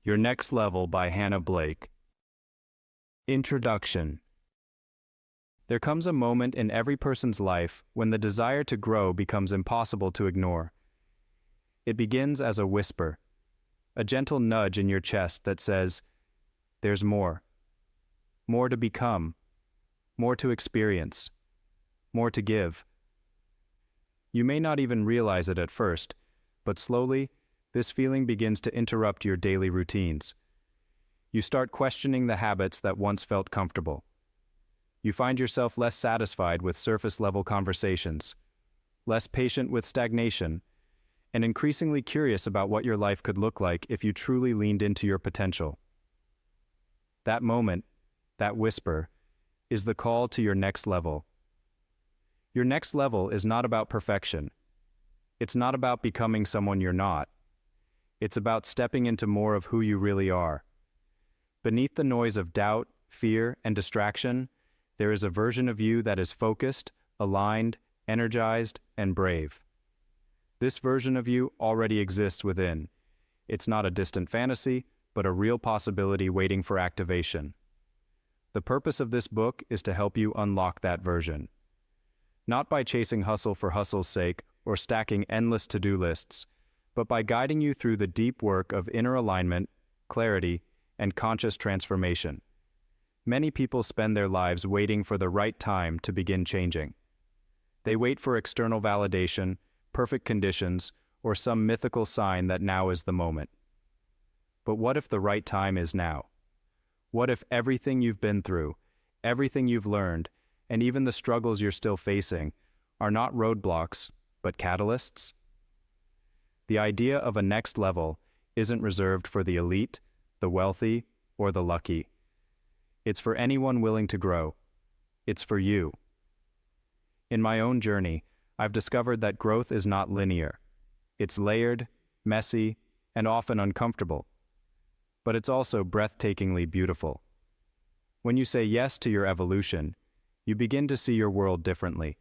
Your Next Level by Hannah Blake. Introduction. There comes a moment in every person's life when the desire to grow becomes impossible to ignore. It begins as a whisper, a gentle nudge in your chest that says, "There's more. More to become. More to experience. More to give." You may not even realize it at first, but slowly, this feeling begins to interrupt your daily routines. You start questioning the habits that once felt comfortable. You find yourself less satisfied with surface-level conversations, less patient with stagnation, and increasingly curious about what your life could look like if you truly leaned into your potential. That moment, that whisper, is the call to your next level. Your next level is not about perfection. It's not about becoming someone you're not. It's about stepping into more of who you really are. Beneath the noise of doubt, fear, and distraction, there is a version of you that is focused, aligned, energized, and brave. This version of you already exists within. It's not a distant fantasy, but a real possibility waiting for activation. The purpose of this book is to help you unlock that version. Not by chasing hustle for hustle's sake or stacking endless to-do lists, but by guiding you through the deep work of inner alignment, clarity, and conscious transformation. Many people spend their lives waiting for the right time to begin changing. They wait for external validation, perfect conditions, or some mythical sign that now is the moment. But what if the right time is now? What if everything you've been through, everything you've learned, and even the struggles you're still facing are not roadblocks, but catalysts? The idea of a next level isn't reserved for the elite, the wealthy, or the lucky. It's for anyone willing to grow. It's for you. In my own journey, I've discovered that growth is not linear. It's layered, messy, and often uncomfortable. But it's also breathtakingly beautiful. When you say yes to your evolution, you begin to see your world differently.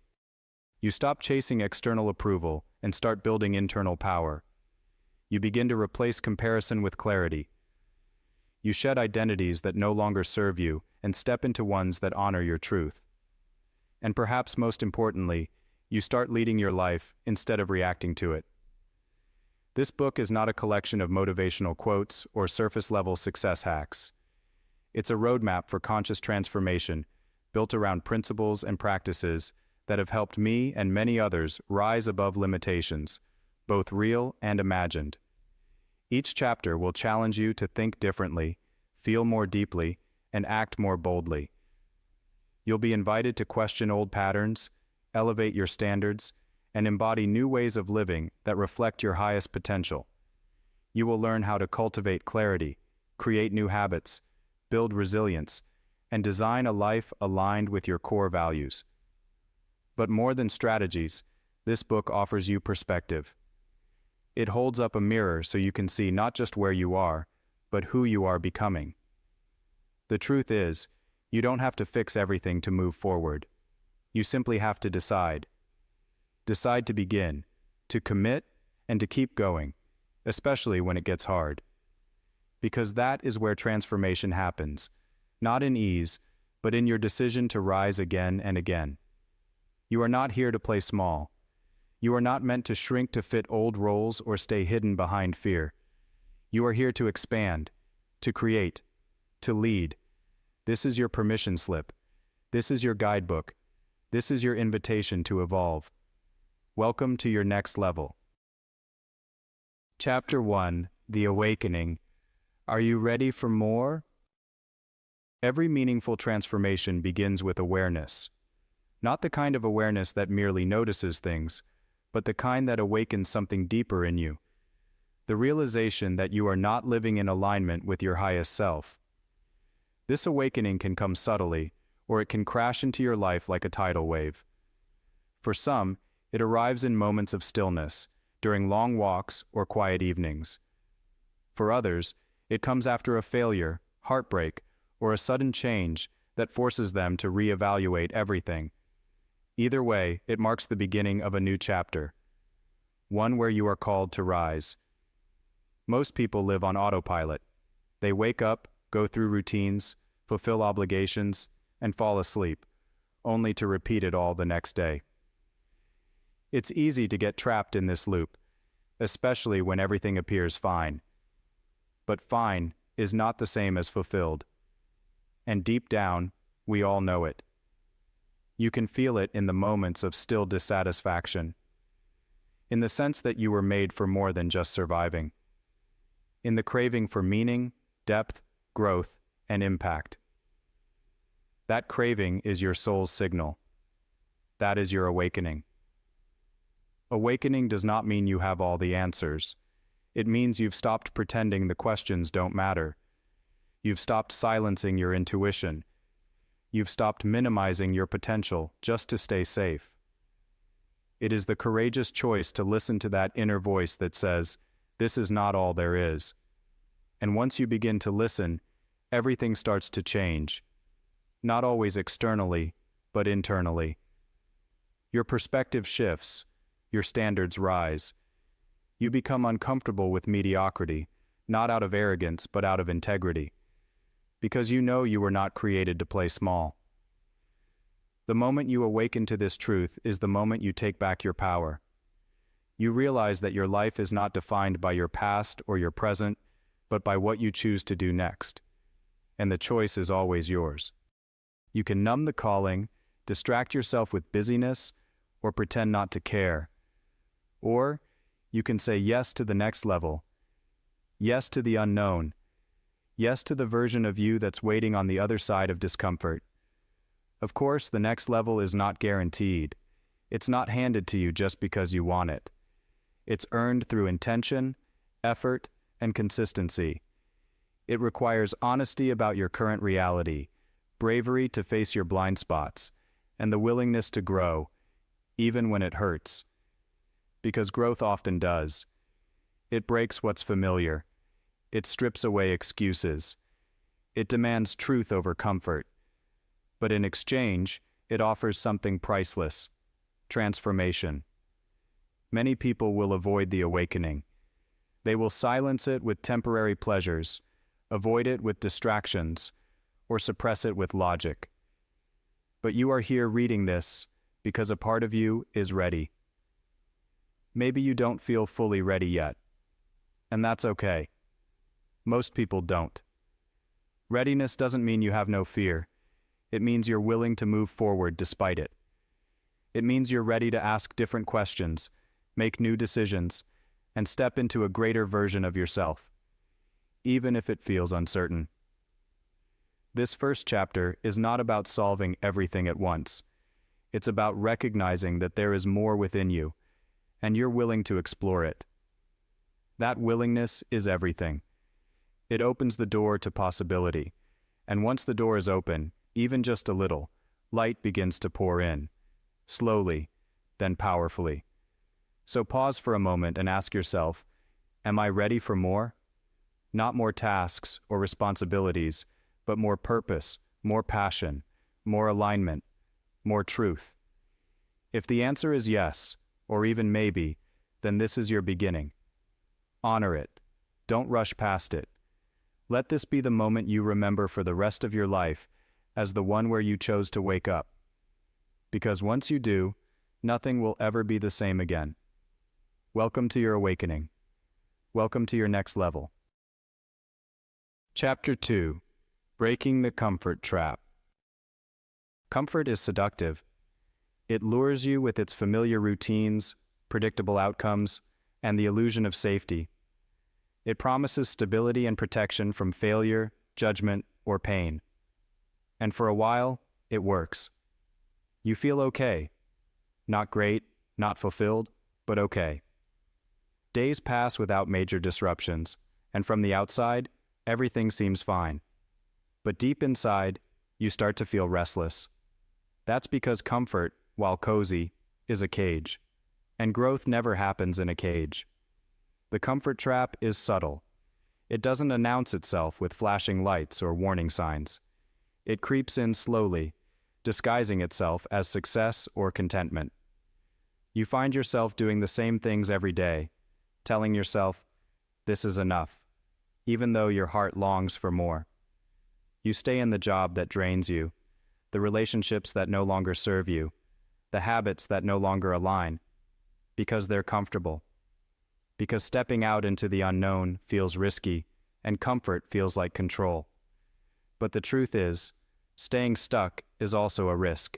You stop chasing external approval and start building internal power. You begin to replace comparison with clarity. You shed identities that no longer serve you and step into ones that honor your truth. And perhaps most importantly, you start leading your life instead of reacting to it. This book is not a collection of motivational quotes or surface-level success hacks. It's a roadmap for conscious transformation built around principles and practices that have helped me and many others rise above limitations, both real and imagined. Each chapter will challenge you to think differently, feel more deeply, and act more boldly. You'll be invited to question old patterns, elevate your standards, and embody new ways of living that reflect your highest potential. You will learn how to cultivate clarity, create new habits, build resilience, and design a life aligned with your core values. But more than strategies, this book offers you perspective. It holds up a mirror so you can see not just where you are, but who you are becoming. The truth is, you don't have to fix everything to move forward. You simply have to decide. Decide to begin, to commit, and to keep going, especially when it gets hard. Because that is where transformation happens, not in ease, but in your decision to rise again and again. You are not here to play small. You are not meant to shrink to fit old roles or stay hidden behind fear. You are here to expand, to create, to lead. This is your permission slip. This is your guidebook. This is your invitation to evolve. Welcome to your next level. Chapter 1, The Awakening. Are you ready for more? Every meaningful transformation begins with awareness. Not the kind of awareness that merely notices things, but the kind that awakens something deeper in you. The realization that you are not living in alignment with your highest self. This awakening can come subtly, or it can crash into your life like a tidal wave. For some, it arrives in moments of stillness, during long walks or quiet evenings. For others, it comes after a failure, heartbreak, or a sudden change that forces them to reevaluate everything. Either way, it marks the beginning of a new chapter, one where you are called to rise. Most people live on autopilot, They wake up, go through routines, fulfill obligations, and fall asleep, only to repeat it all the next day. It's easy to get trapped in this loop, especially when everything appears fine. But fine is not the same as fulfilled. And deep down, we all know it. You can feel it in the moments of still dissatisfaction, in the sense that you were made for more than just surviving, in the craving for meaning, depth, growth, and impact. That craving is your soul's signal. That is your awakening. Awakening does not mean you have all the answers. It means you've stopped pretending the questions don't matter. You've stopped silencing your intuition. You've stopped minimizing your potential just to stay safe. It is the courageous choice to listen to that inner voice that says, "This is not all there is." And once you begin to listen, everything starts to change. Not always externally, but internally. Your perspective shifts, your standards rise. You become uncomfortable with mediocrity, not out of arrogance, but out of integrity. Because you know you were not created to play small. The moment you awaken to this truth is the moment you take back your power. You realize that your life is not defined by your past or your present, but by what you choose to do next. And the choice is always yours. You can numb the calling, distract yourself with busyness, or pretend not to care. Or you can say yes to the next level, yes to the unknown, yes to the version of you that's waiting on the other side of discomfort. Of course, the next level is not guaranteed. It's not handed to you just because you want it. It's earned through intention, effort, and consistency. It requires honesty about your current reality, bravery to face your blind spots, and the willingness to grow, even when it hurts. Because growth often does. It breaks what's familiar. It strips away excuses. It demands truth over comfort. But in exchange, it offers something priceless: transformation. Many people will avoid the awakening. They will silence it with temporary pleasures, avoid it with distractions, or suppress it with logic. But you are here reading this because a part of you is ready. Maybe you don't feel fully ready yet, and that's okay. Most people don't. Readiness doesn't mean you have no fear. It means you're willing to move forward despite it. It means you're ready to ask different questions, make new decisions, and step into a greater version of yourself, even if it feels uncertain. This first chapter is not about solving everything at once. It's about recognizing that there is more within you, and you're willing to explore it. That willingness is everything. It opens the door to possibility, and once the door is open, even just a little, light begins to pour in, slowly, then powerfully. So pause for a moment and ask yourself, am I ready for more? Not more tasks or responsibilities, but more purpose, more passion, more alignment, more truth. If the answer is yes, or even maybe, then this is your beginning. Honor it. Don't rush past it. Let this be the moment you remember for the rest of your life as the one where you chose to wake up. Because once you do, nothing will ever be the same again. Welcome to your awakening. Welcome to your next level. Chapter 2. Breaking the Comfort Trap. Comfort is seductive. It lures you with its familiar routines, predictable outcomes, and the illusion of safety. It promises stability and protection from failure, judgment, or pain. And for a while, it works. You feel okay. Not great, not fulfilled, but okay. Days pass without major disruptions, and from the outside, everything seems fine. But deep inside, you start to feel restless. That's because comfort, while cozy, is a cage. And growth never happens in a cage. The comfort trap is subtle. It doesn't announce itself with flashing lights or warning signs. It creeps in slowly, disguising itself as success or contentment. You find yourself doing the same things every day, telling yourself, "This is enough." even though your heart longs for more. You stay in the job that drains you, the relationships that no longer serve you, the habits that no longer align, because they're comfortable. Because stepping out into the unknown feels risky, and comfort feels like control. But the truth is, staying stuck is also a risk.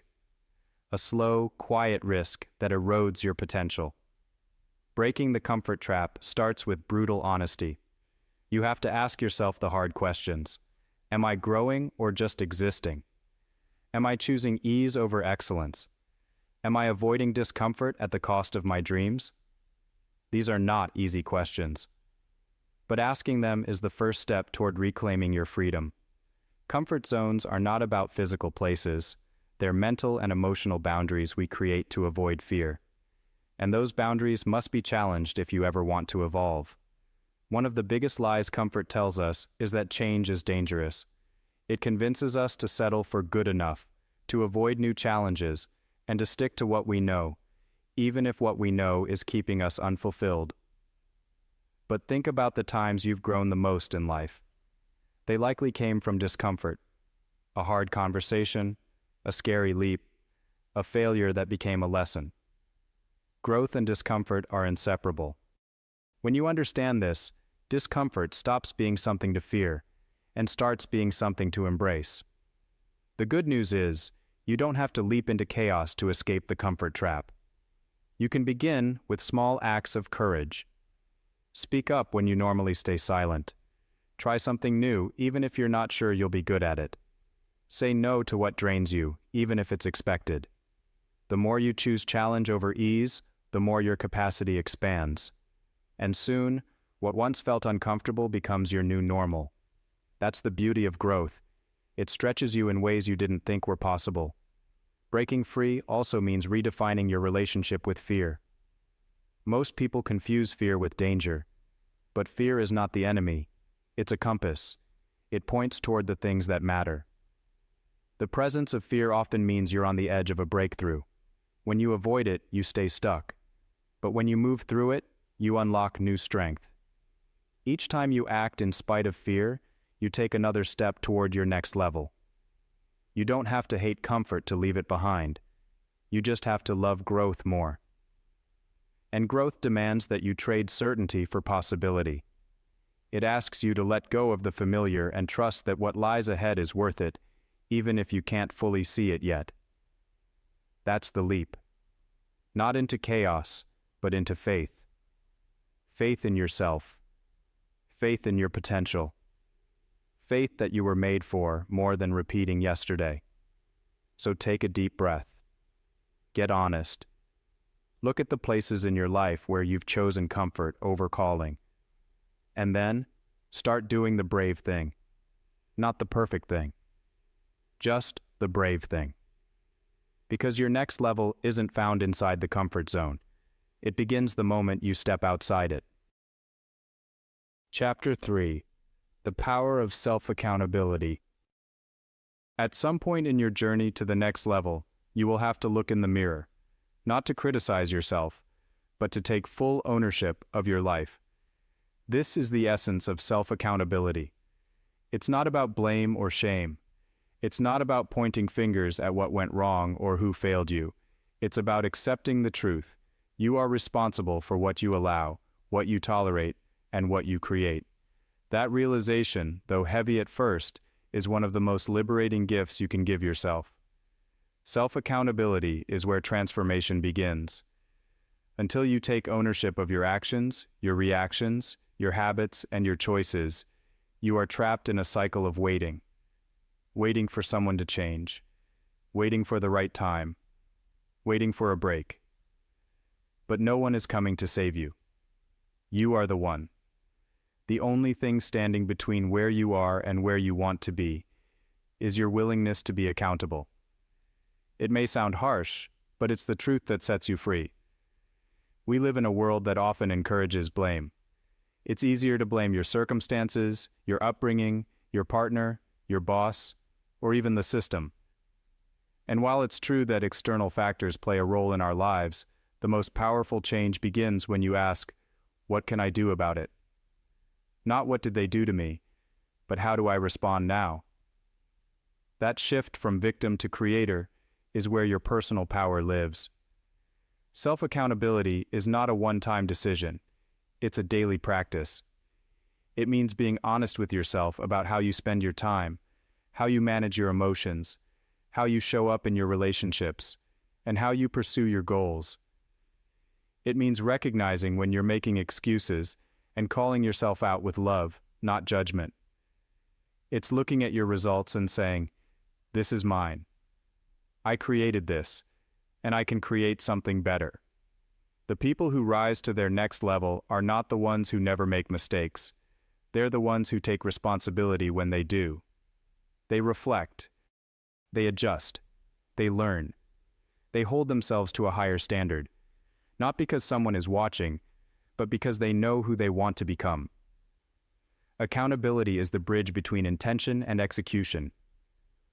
A slow, quiet risk that erodes your potential. Breaking the comfort trap starts with brutal honesty. You have to ask yourself the hard questions. Am I growing or just existing? Am I choosing ease over excellence? Am I avoiding discomfort at the cost of my dreams? These are not easy questions. But asking them is the first step toward reclaiming your freedom. Comfort zones are not about physical places. They're mental and emotional boundaries we create to avoid fear. And those boundaries must be challenged if you ever want to evolve. One of the biggest lies comfort tells us is that change is dangerous. It convinces us to settle for good enough, to avoid new challenges, and to stick to what we know, even if what we know is keeping us unfulfilled. But think about the times you've grown the most in life. They likely came from discomfort, a hard conversation, a scary leap, a failure that became a lesson. Growth and discomfort are inseparable. When you understand this, discomfort stops being something to fear and starts being something to embrace. The good news is, you don't have to leap into chaos to escape the comfort trap. You can begin with small acts of courage. Speak up when you normally stay silent. Try something new, even if you're not sure you'll be good at it. Say no to what drains you, even if it's expected. The more you choose challenge over ease, the more your capacity expands. And soon, what once felt uncomfortable becomes your new normal. That's the beauty of growth. It stretches you in ways you didn't think were possible. Breaking free also means redefining your relationship with fear. Most people confuse fear with danger. But fear is not the enemy. It's a compass. It points toward the things that matter. The presence of fear often means you're on the edge of a breakthrough. When you avoid it, you stay stuck. But when you move through it, you unlock new strength. Each time you act in spite of fear, you take another step toward your next level. You don't have to hate comfort to leave it behind. You just have to love growth more. And growth demands that you trade certainty for possibility. It asks you to let go of the familiar and trust that what lies ahead is worth it, even if you can't fully see it yet. That's the leap. Not into chaos, but into faith. Faith in yourself. Faith in your potential. Faith that you were made for more than repeating yesterday. So take a deep breath. Get honest. Look at the places in your life where you've chosen comfort over calling. And then, start doing the brave thing. Not the perfect thing. Just the brave thing. Because your next level isn't found inside the comfort zone. It begins the moment you step outside it. Chapter 3. The Power of Self-Accountability. At some point in your journey to the next level, you will have to look in the mirror, not to criticize yourself, but to take full ownership of your life. This is the essence of self-accountability. It's not about blame or shame. It's not about pointing fingers at what went wrong or who failed you. It's about accepting the truth. You are responsible for what you allow, what you tolerate, and what you create. That realization, though heavy at first, is one of the most liberating gifts you can give yourself. Self-accountability is where transformation begins. Until you take ownership of your actions, your reactions, your habits, and your choices, you are trapped in a cycle of waiting. Waiting for someone to change. Waiting for the right time. Waiting for a break. But no one is coming to save you. You are the one. The only thing standing between where you are and where you want to be is your willingness to be accountable. It may sound harsh, but it's the truth that sets you free. We live in a world that often encourages blame. It's easier to blame your circumstances, your upbringing, your partner, your boss, or even the system. And while it's true that external factors play a role in our lives, the most powerful change begins when you ask, "What can I do about it?" Not what did they do to me, but how do I respond now? That shift from victim to creator is where your personal power lives. Self-accountability is not a one-time decision. It's a daily practice. It means being honest with yourself about how you spend your time, how you manage your emotions, how you show up in your relationships, and how you pursue your goals. It means recognizing when you're making excuses and calling yourself out with love, not judgment. It's looking at your results and saying, "This is mine. I created this, and I can create something better." The people who rise to their next level are not the ones who never make mistakes. They're the ones who take responsibility when they do. They reflect. They adjust. They learn. They hold themselves to a higher standard, not because someone is watching, but because they know who they want to become. Accountability is the bridge between intention and execution.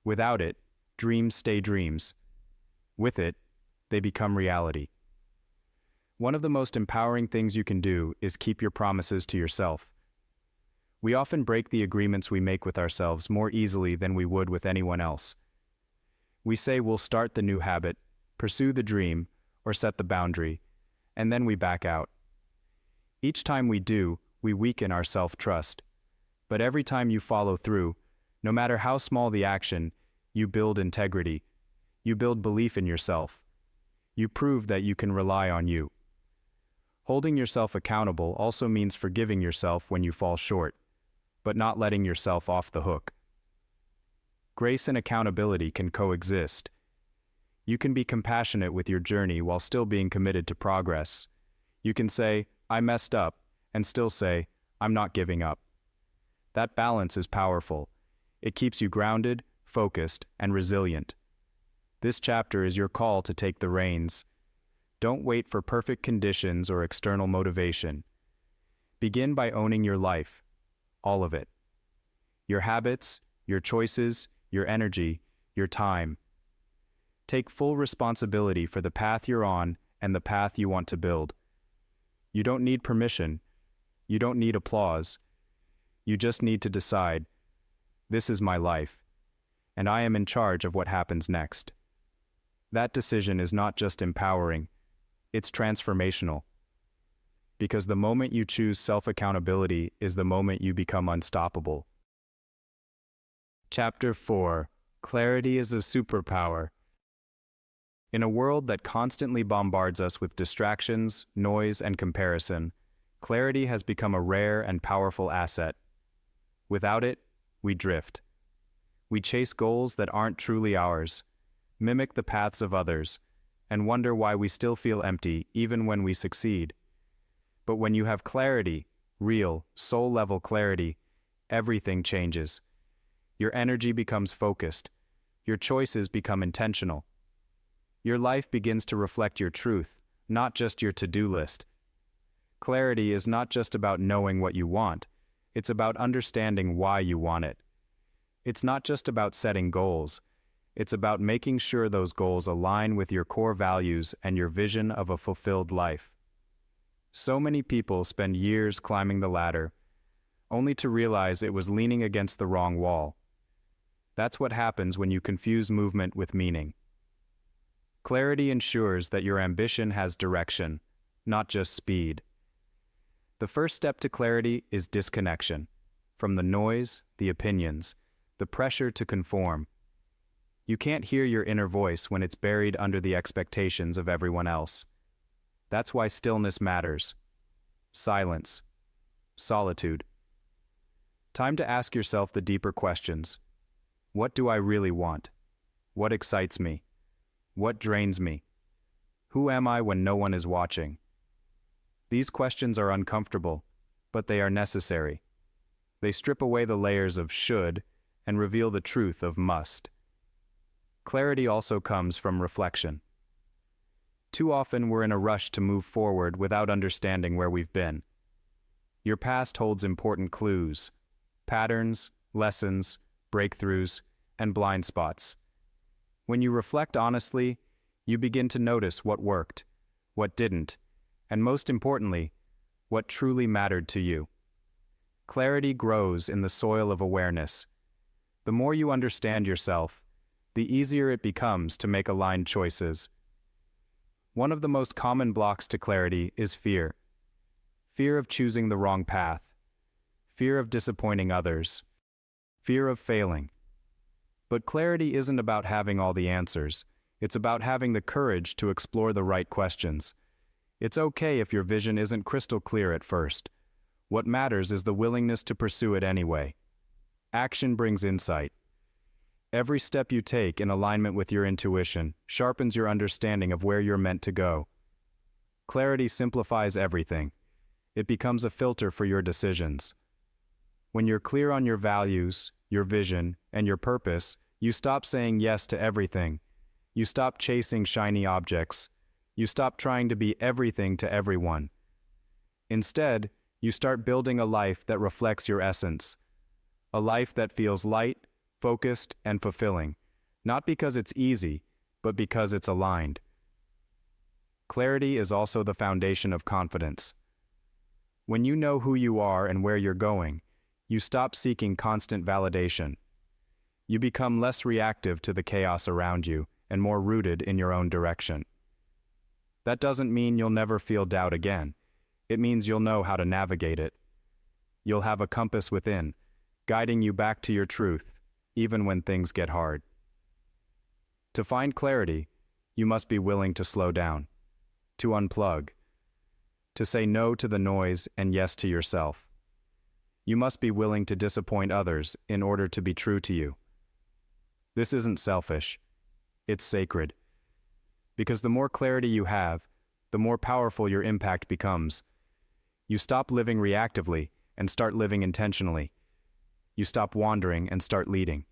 Without it, dreams stay dreams. With it, they become reality. One of the most empowering things you can do is keep your promises to yourself. We often break the agreements we make with ourselves more easily than we would with anyone else. We say we'll start the new habit, pursue the dream, or set the boundary, and then we back out. Each time we do, we weaken our self-trust. But every time you follow through, no matter how small the action, you build integrity. You build belief in yourself. You prove that you can rely on you. Holding yourself accountable also means forgiving yourself when you fall short, but not letting yourself off the hook. Grace and accountability can coexist. You can be compassionate with your journey while still being committed to progress. You can say, "I messed up," and still say, "I'm not giving up." That balance is powerful. It keeps you grounded, focused, and resilient. This chapter is your call to take the reins. Don't wait for perfect conditions or external motivation. Begin by owning your life, all of it. Your habits, your choices, your energy, your time. Take full responsibility for the path you're on and the path you want to build. You don't need permission. You don't need applause. You just need to decide, "This is my life, and I am in charge of what happens next." That decision is not just empowering, it's transformational. Because the moment you choose self-accountability is the moment you become unstoppable. Chapter 4: Clarity is a Superpower. In a world that constantly bombards us with distractions, noise, and comparison, clarity has become a rare and powerful asset. Without it, we drift. We chase goals that aren't truly ours, mimic the paths of others, and wonder why we still feel empty even when we succeed. But when you have clarity, real, soul-level clarity, everything changes. Your energy becomes focused. Your choices become intentional. Your life begins to reflect your truth, not just your to-do list. Clarity is not just about knowing what you want, it's about understanding why you want it. It's not just about setting goals, it's about making sure those goals align with your core values and your vision of a fulfilled life. So many people spend years climbing the ladder, only to realize it was leaning against the wrong wall. That's what happens when you confuse movement with meaning. Clarity ensures that your ambition has direction, not just speed. The first step to clarity is disconnection, from the noise, the opinions, the pressure to conform. You can't hear your inner voice when it's buried under the expectations of everyone else. That's why stillness matters. Silence. Solitude. Time to ask yourself the deeper questions. What do I really want? What excites me? What drains me? Who am I when no one is watching? These questions are uncomfortable, but they are necessary. They strip away the layers of should and reveal the truth of must. Clarity also comes from reflection. Too often we're in a rush to move forward without understanding where we've been. Your past holds important clues, patterns, lessons, breakthroughs, and blind spots. When you reflect honestly, you begin to notice what worked, what didn't, and most importantly, what truly mattered to you. Clarity grows in the soil of awareness. The more you understand yourself, the easier it becomes to make aligned choices. One of the most common blocks to clarity is fear. Fear of choosing the wrong path. Fear of disappointing others. Fear of failing. But clarity isn't about having all the answers. It's about having the courage to explore the right questions. It's okay if your vision isn't crystal clear at first. What matters is the willingness to pursue it anyway. Action brings insight. Every step you take in alignment with your intuition sharpens your understanding of where you're meant to go. Clarity simplifies everything. It becomes a filter for your decisions. When you're clear on your values, your vision, and your purpose, you stop saying yes to everything. You stop chasing shiny objects. You stop trying to be everything to everyone. Instead, you start building a life that reflects your essence. A life that feels light, focused, and fulfilling, not because it's easy, but because it's aligned. Clarity is also the foundation of confidence. When you know who you are and where you're going, you stop seeking constant validation. You become less reactive to the chaos around you and more rooted in your own direction. That doesn't mean you'll never feel doubt again. It means you'll know how to navigate it. You'll have a compass within, guiding you back to your truth, even when things get hard. To find clarity, you must be willing to slow down, to unplug, to say no to the noise and yes to yourself. You must be willing to disappoint others in order to be true to you. This isn't selfish, it's sacred. Because the more clarity you have, the more powerful your impact becomes. You stop living reactively and start living intentionally. You stop wandering and start leading.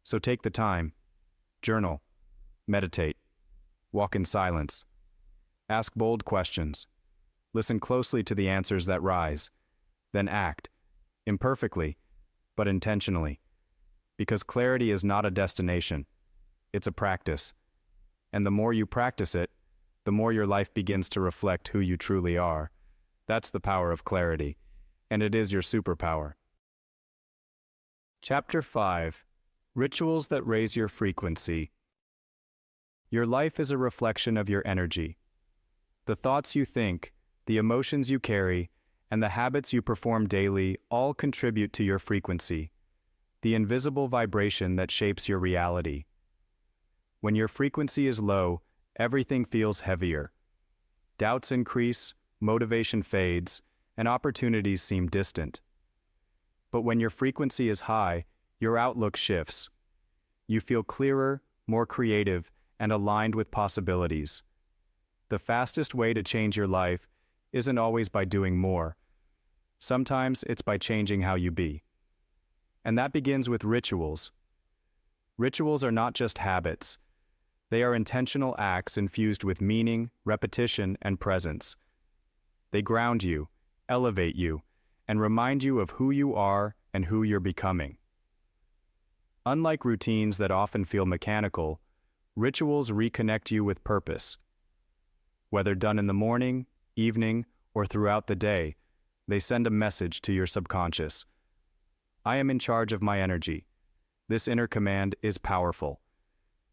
So take the time, journal, meditate, walk in silence, ask bold questions, listen closely to the answers that rise, then act, imperfectly, but intentionally. Because clarity is not a destination, it's a practice. And the more you practice it, the more your life begins to reflect who you truly are. That's the power of clarity, and it is your superpower. Chapter 5. Rituals that raise your frequency. Your life is a reflection of your energy. The thoughts you think, the emotions you carry, and the habits you perform daily all contribute to your frequency, the invisible vibration that shapes your reality. When your frequency is low, everything feels heavier. Doubts increase, motivation fades, and opportunities seem distant. But when your frequency is high, your outlook shifts. You feel clearer, more creative, and aligned with possibilities. The fastest way to change your life isn't always by doing more. Sometimes it's by changing how you be. And that begins with rituals. Rituals are not just habits. They are intentional acts infused with meaning, repetition, and presence. They ground you, elevate you, and remind you of who you are and who you're becoming. Unlike routines that often feel mechanical, rituals reconnect you with purpose. Whether done in the morning, evening, or throughout the day, they send a message to your subconscious. I am in charge of my energy. This inner command is powerful.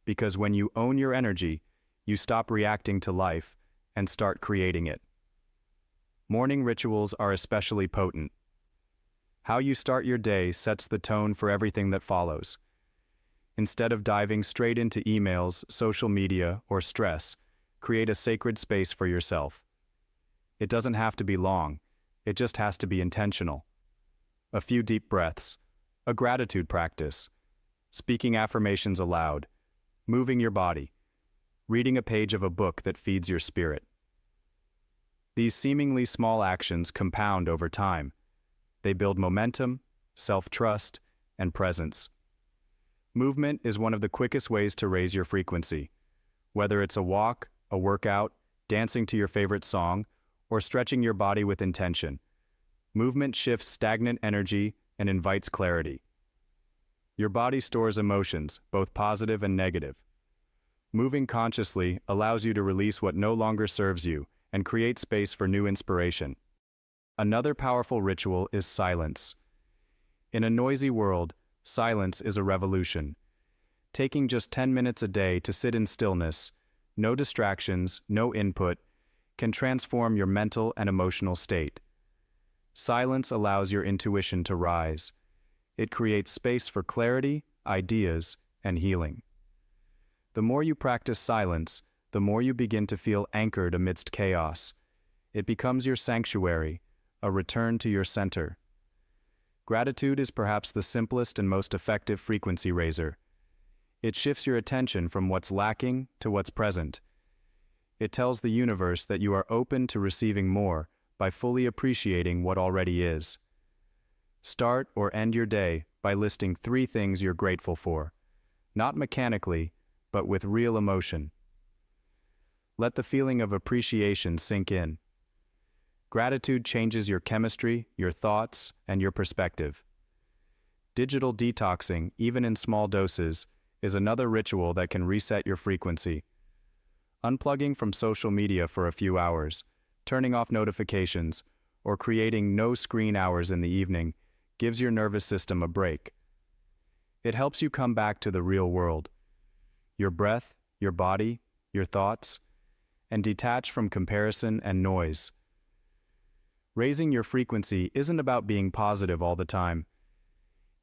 Because when you own your energy, you stop reacting to life and start creating it. Morning rituals are especially potent. How you start your day sets the tone for everything that follows. Instead of diving straight into emails, social media, or stress, create a sacred space for yourself. It doesn't have to be long, it just has to be intentional. A few deep breaths, a gratitude practice, speaking affirmations aloud, moving your body, reading a page of a book that feeds your spirit. These seemingly small actions compound over time. They build momentum, self-trust, and presence. Movement is one of the quickest ways to raise your frequency. Whether it's a walk, a workout, dancing to your favorite song, or stretching your body with intention, movement shifts stagnant energy and invites clarity. Your body stores emotions, both positive and negative. Moving consciously allows you to release what no longer serves you and create space for new inspiration. Another powerful ritual is silence. In a noisy world, silence is a revolution. Taking just 10 minutes a day to sit in stillness, no distractions, no input, can transform your mental and emotional state. Silence allows your intuition to rise. It creates space for clarity, ideas, and healing. The more you practice silence, the more you begin to feel anchored amidst chaos. It becomes your sanctuary, a return to your center. Gratitude is perhaps the simplest and most effective frequency raiser. It shifts your attention from what's lacking to what's present. It tells the universe that you are open to receiving more by fully appreciating what already is. Start or end your day by listing 3 things you're grateful for, not mechanically, but with real emotion. Let the feeling of appreciation sink in. Gratitude changes your chemistry, your thoughts, and your perspective. Digital detoxing, even in small doses, is another ritual that can reset your frequency. Unplugging from social media for a few hours, turning off notifications, or creating no screen hours in the evening gives your nervous system a break. It helps you come back to the real world, your breath, your body, your thoughts, and detach from comparison and noise. Raising your frequency isn't about being positive all the time.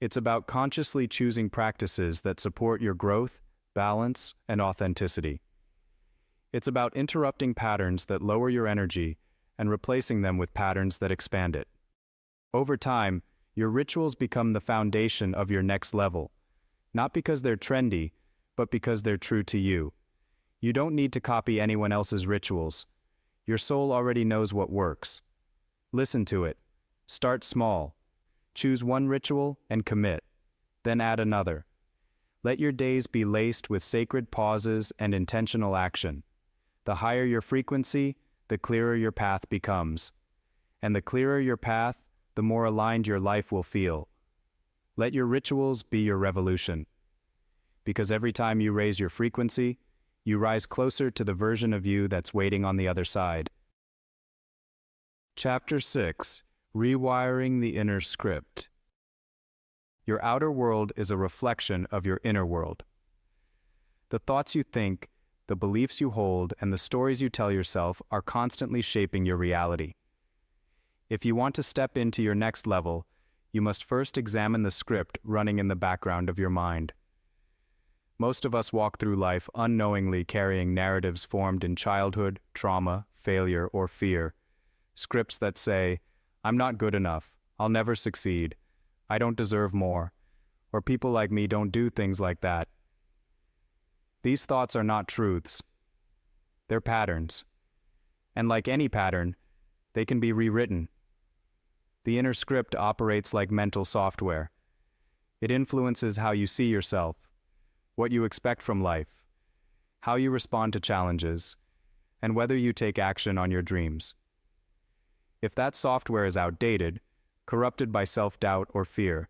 It's about consciously choosing practices that support your growth, balance, and authenticity. It's about interrupting patterns that lower your energy and replacing them with patterns that expand it. Over time, your rituals become the foundation of your next level, not because they're trendy, but because they're true to you. You don't need to copy anyone else's rituals. Your soul already knows what works. Listen to it. Start small. Choose one ritual and commit. Then add another. Let your days be laced with sacred pauses and intentional action. The higher your frequency, the clearer your path becomes. And the clearer your path, the more aligned your life will feel. Let your rituals be your revolution. Because every time you raise your frequency, you rise closer to the version of you that's waiting on the other side. Chapter 6: Rewiring the Inner Script. Your outer world is a reflection of your inner world. The thoughts you think, the beliefs you hold, and the stories you tell yourself are constantly shaping your reality. If you want to step into your next level, you must first examine the script running in the background of your mind. Most of us walk through life unknowingly carrying narratives formed in childhood, trauma, failure, or fear. Scripts that say, "I'm not good enough, I'll never succeed, I don't deserve more," or "people like me don't do things like that." These thoughts are not truths. They're patterns. And like any pattern, they can be rewritten. The inner script operates like mental software. It influences how you see yourself, what you expect from life, how you respond to challenges, and whether you take action on your dreams. If that software is outdated, corrupted by self-doubt or fear,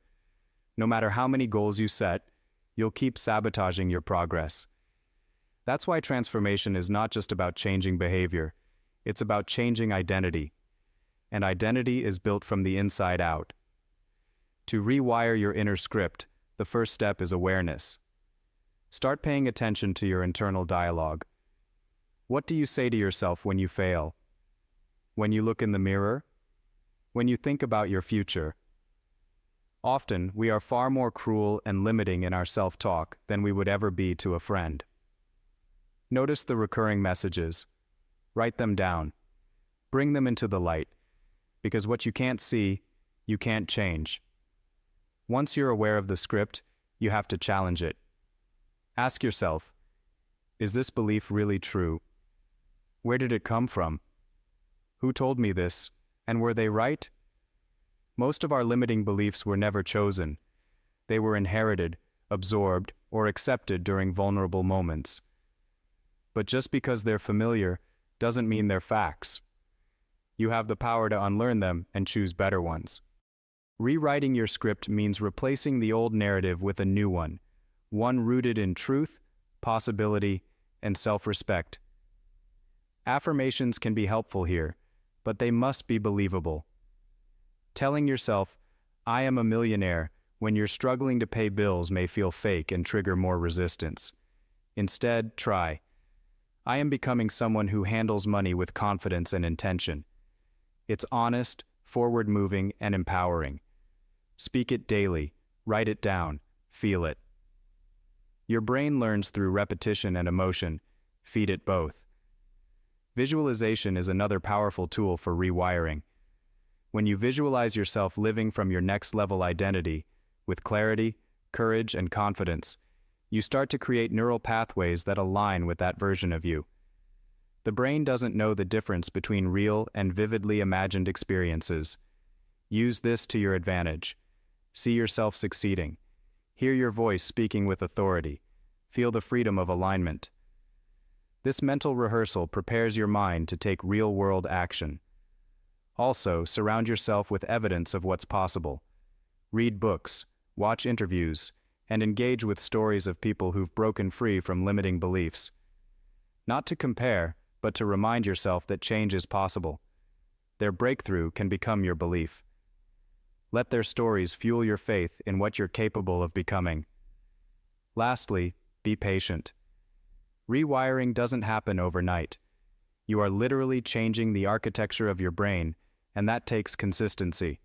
no matter how many goals you set, you'll keep sabotaging your progress. That's why transformation is not just about changing behavior, it's about changing identity. And identity is built from the inside out. To rewire your inner script, the first step is awareness. Start paying attention to your internal dialogue. What do you say to yourself when you fail? When you look in the mirror? When you think about your future? Often, we are far more cruel and limiting in our self-talk than we would ever be to a friend. Notice the recurring messages. Write them down. Bring them into the light. Because what you can't see, you can't change. Once you're aware of the script, you have to challenge it. Ask yourself, is this belief really true? Where did it come from? Who told me this, and were they right? Most of our limiting beliefs were never chosen. They were inherited, absorbed, or accepted during vulnerable moments. But just because they're familiar doesn't mean they're facts. You have the power to unlearn them and choose better ones. Rewriting your script means replacing the old narrative with a new one rooted in truth, possibility, and self-respect. Affirmations can be helpful here, but they must be believable. Telling yourself, I am a millionaire, when you're struggling to pay bills may feel fake and trigger more resistance. Instead, try, I am becoming someone who handles money with confidence and intention. It's honest, forward-moving, and empowering. Speak it daily, write it down, feel it. Your brain learns through repetition and emotion. Feed it both. Visualization is another powerful tool for rewiring. When you visualize yourself living from your next-level identity, with clarity, courage, and confidence, you start to create neural pathways that align with that version of you. The brain doesn't know the difference between real and vividly imagined experiences. Use this to your advantage. See yourself succeeding. Hear your voice speaking with authority. Feel the freedom of alignment. This mental rehearsal prepares your mind to take real-world action. Also, surround yourself with evidence of what's possible. Read books, watch interviews, and engage with stories of people who've broken free from limiting beliefs. Not to compare, but to remind yourself that change is possible. Their breakthrough can become your belief. Let their stories fuel your faith in what you're capable of becoming. Lastly, be patient. Rewiring doesn't happen overnight. You are literally changing the architecture of your brain, and that takes consistency.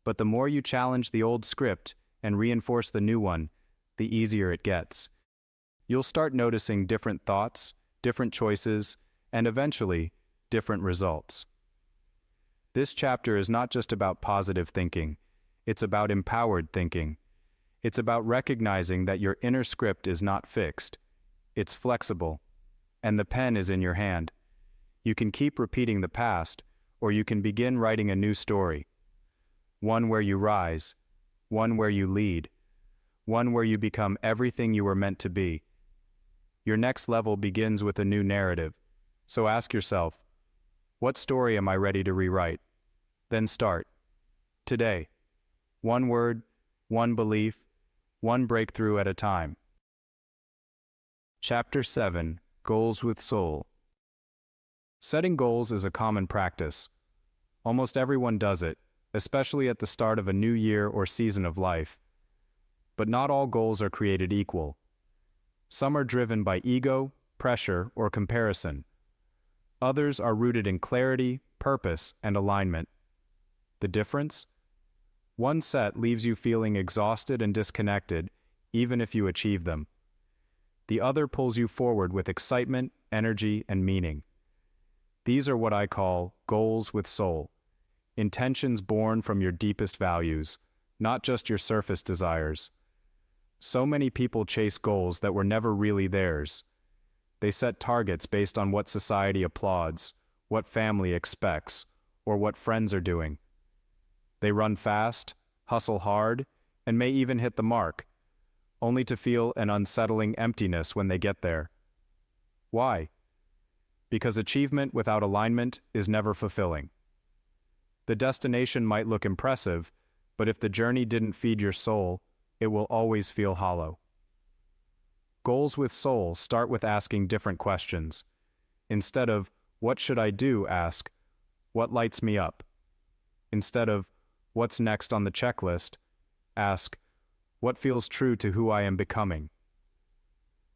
But the more you challenge the old script and reinforce the new one, the easier it gets. You'll start noticing different thoughts, different choices, and eventually, different results. This chapter is not just about positive thinking, it's about empowered thinking. It's about recognizing that your inner script is not fixed, it's flexible, and the pen is in your hand. You can keep repeating the past, or you can begin writing a new story. One where you rise, one where you lead, one where you become everything you were meant to be. Your next level begins with a new narrative, so ask yourself, what story am I ready to rewrite? Then start. Today. One word, one belief, one breakthrough at a time. Chapter 7. Goals with Soul. Setting goals is a common practice. Almost everyone does it, especially at the start of a new year or season of life. But not all goals are created equal. Some are driven by ego, pressure, or comparison. Others are rooted in clarity, purpose, and alignment. The difference? One set leaves you feeling exhausted and disconnected, even if you achieve them. The other pulls you forward with excitement, energy, and meaning. These are what I call goals with soul. Intentions born from your deepest values, not just your surface desires. So many people chase goals that were never really theirs. They set targets based on what society applauds, what family expects, or what friends are doing. They run fast, hustle hard, and may even hit the mark, only to feel an unsettling emptiness when they get there. Why? Because achievement without alignment is never fulfilling. The destination might look impressive, but if the journey didn't feed your soul, it will always feel hollow. Goals with soul start with asking different questions. Instead of, what should I do, ask, what lights me up? Instead of, what's next on the checklist, ask, what feels true to who I am becoming?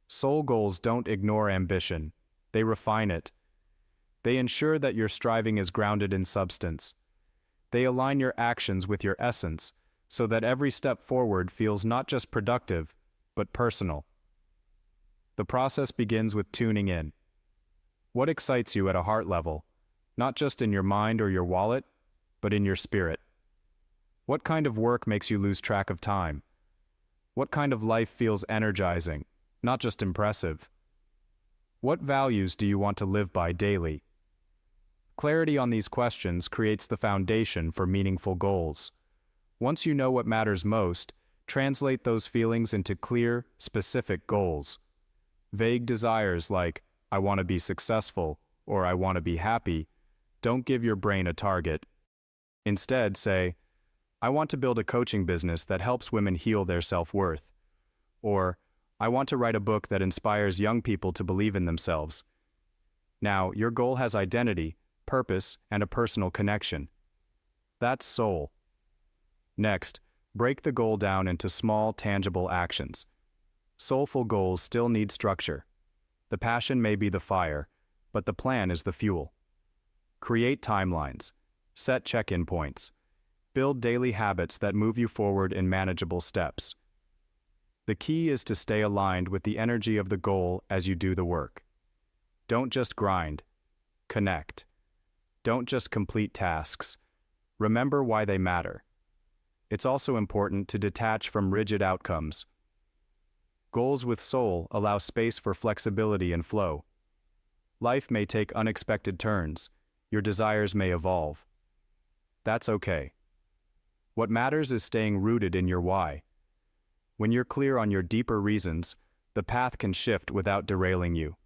Soul goals don't ignore ambition, they refine it. They ensure that your striving is grounded in substance. They align your actions with your essence, so that every step forward feels not just productive, but personal. The process begins with tuning in. What excites you at a heart level, not just in your mind or your wallet, but in your spirit? What kind of work makes you lose track of time? What kind of life feels energizing, not just impressive? What values do you want to live by daily? Clarity on these questions creates the foundation for meaningful goals. Once you know what matters most, translate those feelings into clear, specific goals. Vague desires like, I want to be successful, or I want to be happy, don't give your brain a target. Instead, say, I want to build a coaching business that helps women heal their self-worth. Or, I want to write a book that inspires young people to believe in themselves. Now, your goal has identity, purpose, and a personal connection. That's soul. Next, break the goal down into small, tangible actions. Soulful goals still need structure. The passion may be the fire, but the plan is the fuel. Create timelines. Set check-in points. Build daily habits that move you forward in manageable steps. The key is to stay aligned with the energy of the goal as you do the work. Don't just grind. Connect. Don't just complete tasks. Remember why they matter. It's also important to detach from rigid outcomes. Goals with soul allow space for flexibility and flow. Life may take unexpected turns. Your desires may evolve. That's okay. What matters is staying rooted in your why. When you're clear on your deeper reasons, the path can shift without derailing you.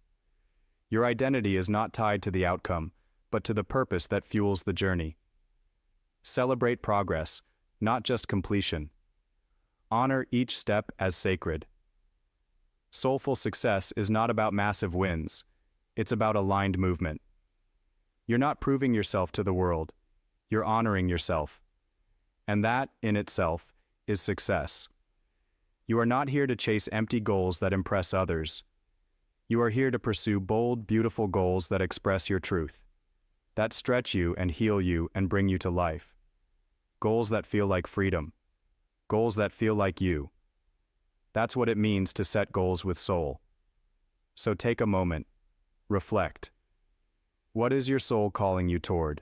Your identity is not tied to the outcome, but to the purpose that fuels the journey. Celebrate progress, not just completion. Honor each step as sacred. Soulful success is not about massive wins. It's about aligned movement. You're not proving yourself to the world. You're honoring yourself. And that, in itself, is success. You are not here to chase empty goals that impress others. You are here to pursue bold, beautiful goals that express your truth, that stretch you and heal you and bring you to life. Goals that feel like freedom. Goals that feel like you. That's what it means to set goals with soul. So take a moment. Reflect. What is your soul calling you toward?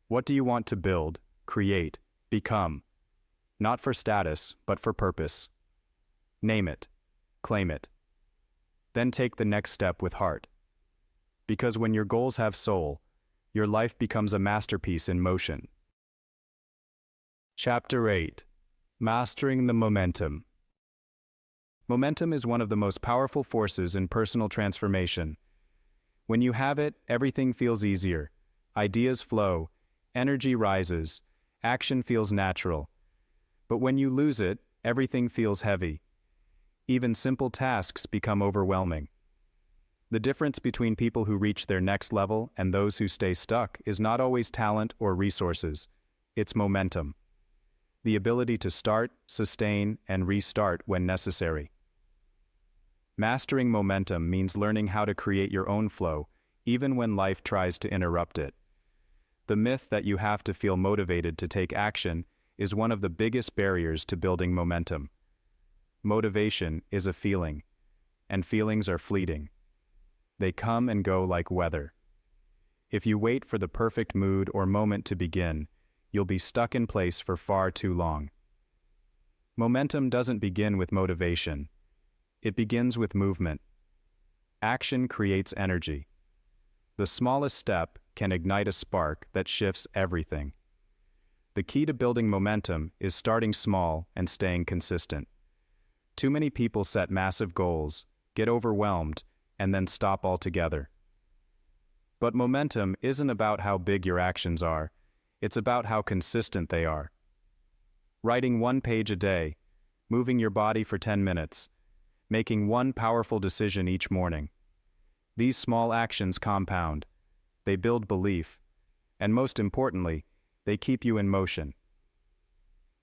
What do you want to build, create, become? Not for status, but for purpose. Name it. Claim it. Then take the next step with heart. Because when your goals have soul, your life becomes a masterpiece in motion. Chapter 8. Mastering the Momentum. Momentum is one of the most powerful forces in personal transformation. When you have it, everything feels easier. Ideas flow, energy rises, action feels natural. But when you lose it, everything feels heavy. Even simple tasks become overwhelming. The difference between people who reach their next level and those who stay stuck is not always talent or resources. It's momentum. The ability to start, sustain, and restart when necessary. Mastering momentum means learning how to create your own flow, even when life tries to interrupt it. The myth that you have to feel motivated to take action is one of the biggest barriers to building momentum. Motivation is a feeling, and feelings are fleeting. They come and go like weather. If you wait for the perfect mood or moment to begin, you'll be stuck in place for far too long. Momentum doesn't begin with motivation. It begins with movement. Action creates energy. The smallest step can ignite a spark that shifts everything. The key to building momentum is starting small and staying consistent. Too many people set massive goals, get overwhelmed, and then stop altogether. But momentum isn't about how big your actions are. It's about how consistent they are. Writing 1 page a day, moving your body for 10 minutes, making one powerful decision each morning. These small actions compound. They build belief, and most importantly, they keep you in motion.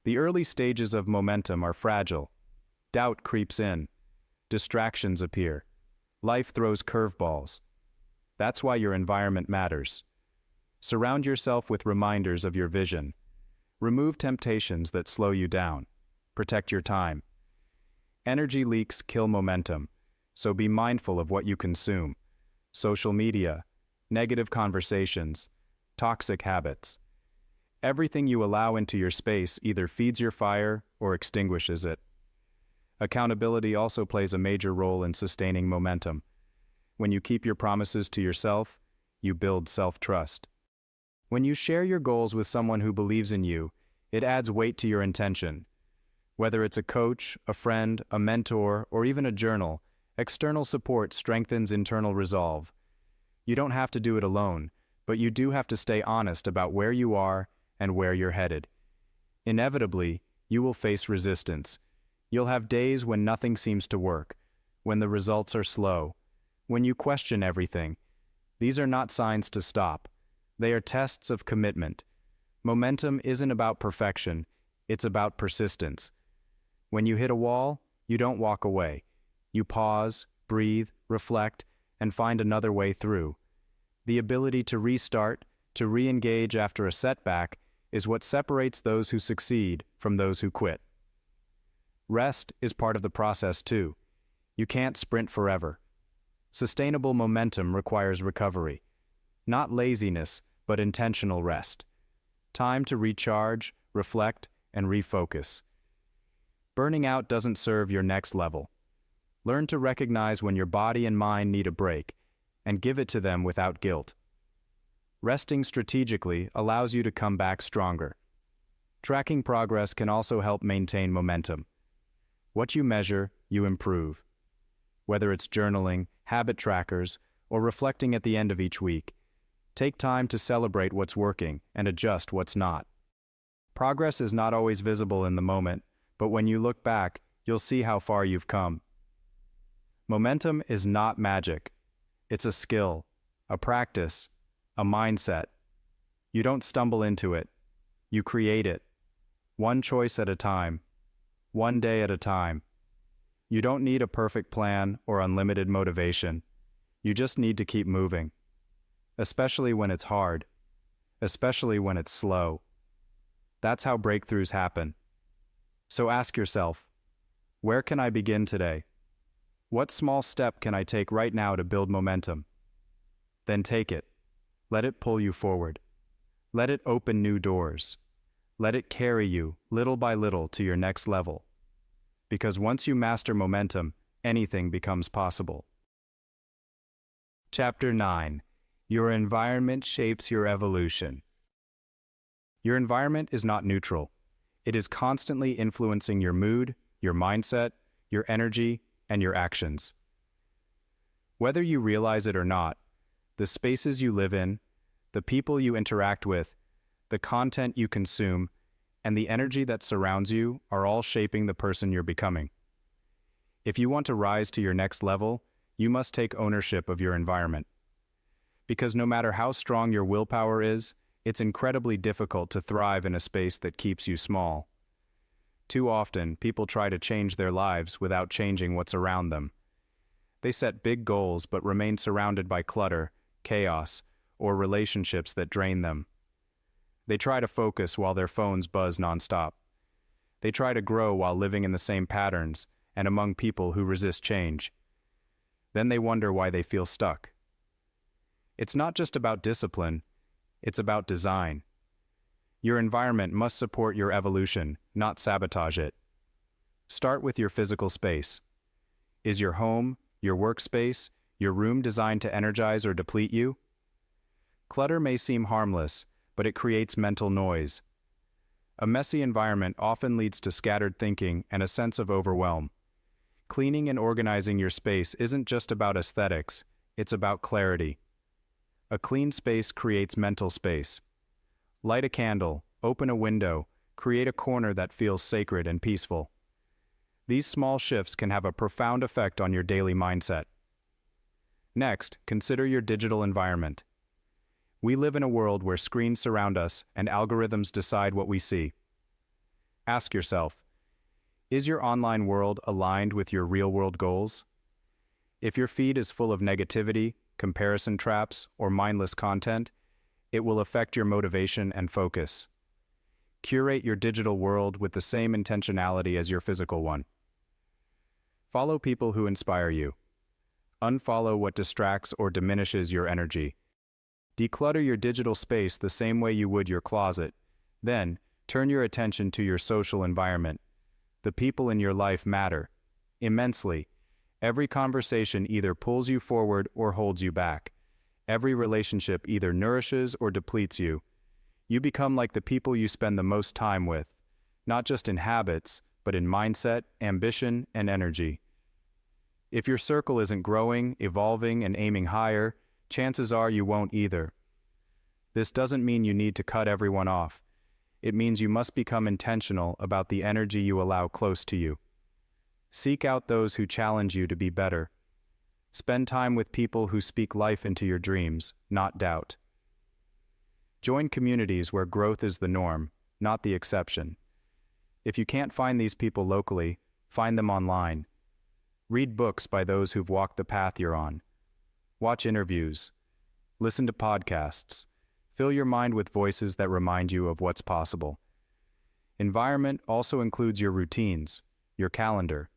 The early stages of momentum are fragile. Doubt creeps in. Distractions appear. Life throws curveballs. That's why your environment matters. Surround yourself with reminders of your vision. Remove temptations that slow you down. Protect your time. Energy leaks kill momentum, so be mindful of what you consume. Social media, negative conversations, toxic habits. Everything you allow into your space either feeds your fire or extinguishes it. Accountability also plays a major role in sustaining momentum. When you keep your promises to yourself, you build self-trust. When you share your goals with someone who believes in you, it adds weight to your intention. Whether it's a coach, a friend, a mentor, or even a journal, external support strengthens internal resolve. You don't have to do it alone, but you do have to stay honest about where you are and where you're headed. Inevitably, you will face resistance. You'll have days when nothing seems to work, when the results are slow, when you question everything. These are not signs to stop. They are tests of commitment. Momentum isn't about perfection, it's about persistence. When you hit a wall, you don't walk away. You pause, breathe, reflect, and find another way through. The ability to restart, to re-engage after a setback, is what separates those who succeed from those who quit. Rest is part of the process too. You can't sprint forever. Sustainable momentum requires recovery. Not laziness, but intentional rest. Time to recharge, reflect, and refocus. Burning out doesn't serve your next level. Learn to recognize when your body and mind need a break, and give it to them without guilt. Resting strategically allows you to come back stronger. Tracking progress can also help maintain momentum. What you measure, you improve. Whether it's journaling, habit trackers, or reflecting at the end of each week, take time to celebrate what's working and adjust what's not. Progress is not always visible in the moment, but when you look back, you'll see how far you've come. Momentum is not magic. It's a skill, a practice, a mindset. You don't stumble into it. You create it. One choice at a time. One day at a time. You don't need a perfect plan or unlimited motivation. You just need to keep moving. Especially when it's hard. Especially when it's slow. That's how breakthroughs happen. So ask yourself, where can I begin today? What small step can I take right now to build momentum? Then take it. Let it pull you forward. Let it open new doors. Let it carry you, little by little, to your next level. Because once you master momentum, anything becomes possible. Chapter 9. Your environment shapes your evolution. Your environment is not neutral. It is constantly influencing your mood, your mindset, your energy, and your actions. Whether you realize it or not, the spaces you live in, the people you interact with, the content you consume, and the energy that surrounds you are all shaping the person you're becoming. If you want to rise to your next level, you must take ownership of your environment. Because no matter how strong your willpower is, it's incredibly difficult to thrive in a space that keeps you small. Too often, people try to change their lives without changing what's around them. They set big goals but remain surrounded by clutter, chaos, or relationships that drain them. They try to focus while their phones buzz nonstop. They try to grow while living in the same patterns and among people who resist change. Then they wonder why they feel stuck. It's not just about discipline, it's about design. Your environment must support your evolution, not sabotage it. Start with your physical space. Is your home, your workspace, your room designed to energize or deplete you? Clutter may seem harmless, but it creates mental noise. A messy environment often leads to scattered thinking and a sense of overwhelm. Cleaning and organizing your space isn't just about aesthetics, it's about clarity. A clean space creates mental space. Light a candle, open a window, create a corner that feels sacred and peaceful. These small shifts can have a profound effect on your daily mindset. Next, consider your digital environment. We live in a world where screens surround us and algorithms decide what we see. Ask yourself, is your online world aligned with your real-world goals? If your feed is full of negativity, comparison traps, or mindless content, it will affect your motivation and focus. Curate your digital world with the same intentionality as your physical one. Follow people who inspire you. Unfollow what distracts or diminishes your energy. Declutter your digital space the same way you would your closet. Then, turn your attention to your social environment. The people in your life matter immensely. Every conversation either pulls you forward or holds you back. Every relationship either nourishes or depletes you. You become like the people you spend the most time with, not just in habits, but in mindset, ambition, and energy. If your circle isn't growing, evolving, and aiming higher, chances are you won't either. This doesn't mean you need to cut everyone off. It means you must become intentional about the energy you allow close to you. Seek out those who challenge you to be better. Spend time with people who speak life into your dreams, not doubt. Join communities where growth is the norm, not the exception. If you can't find these people locally, find them online. Read books by those who've walked the path you're on. Watch interviews. Listen to podcasts. Fill your mind with voices that remind you of what's possible. Environment also includes your routines, your calendar,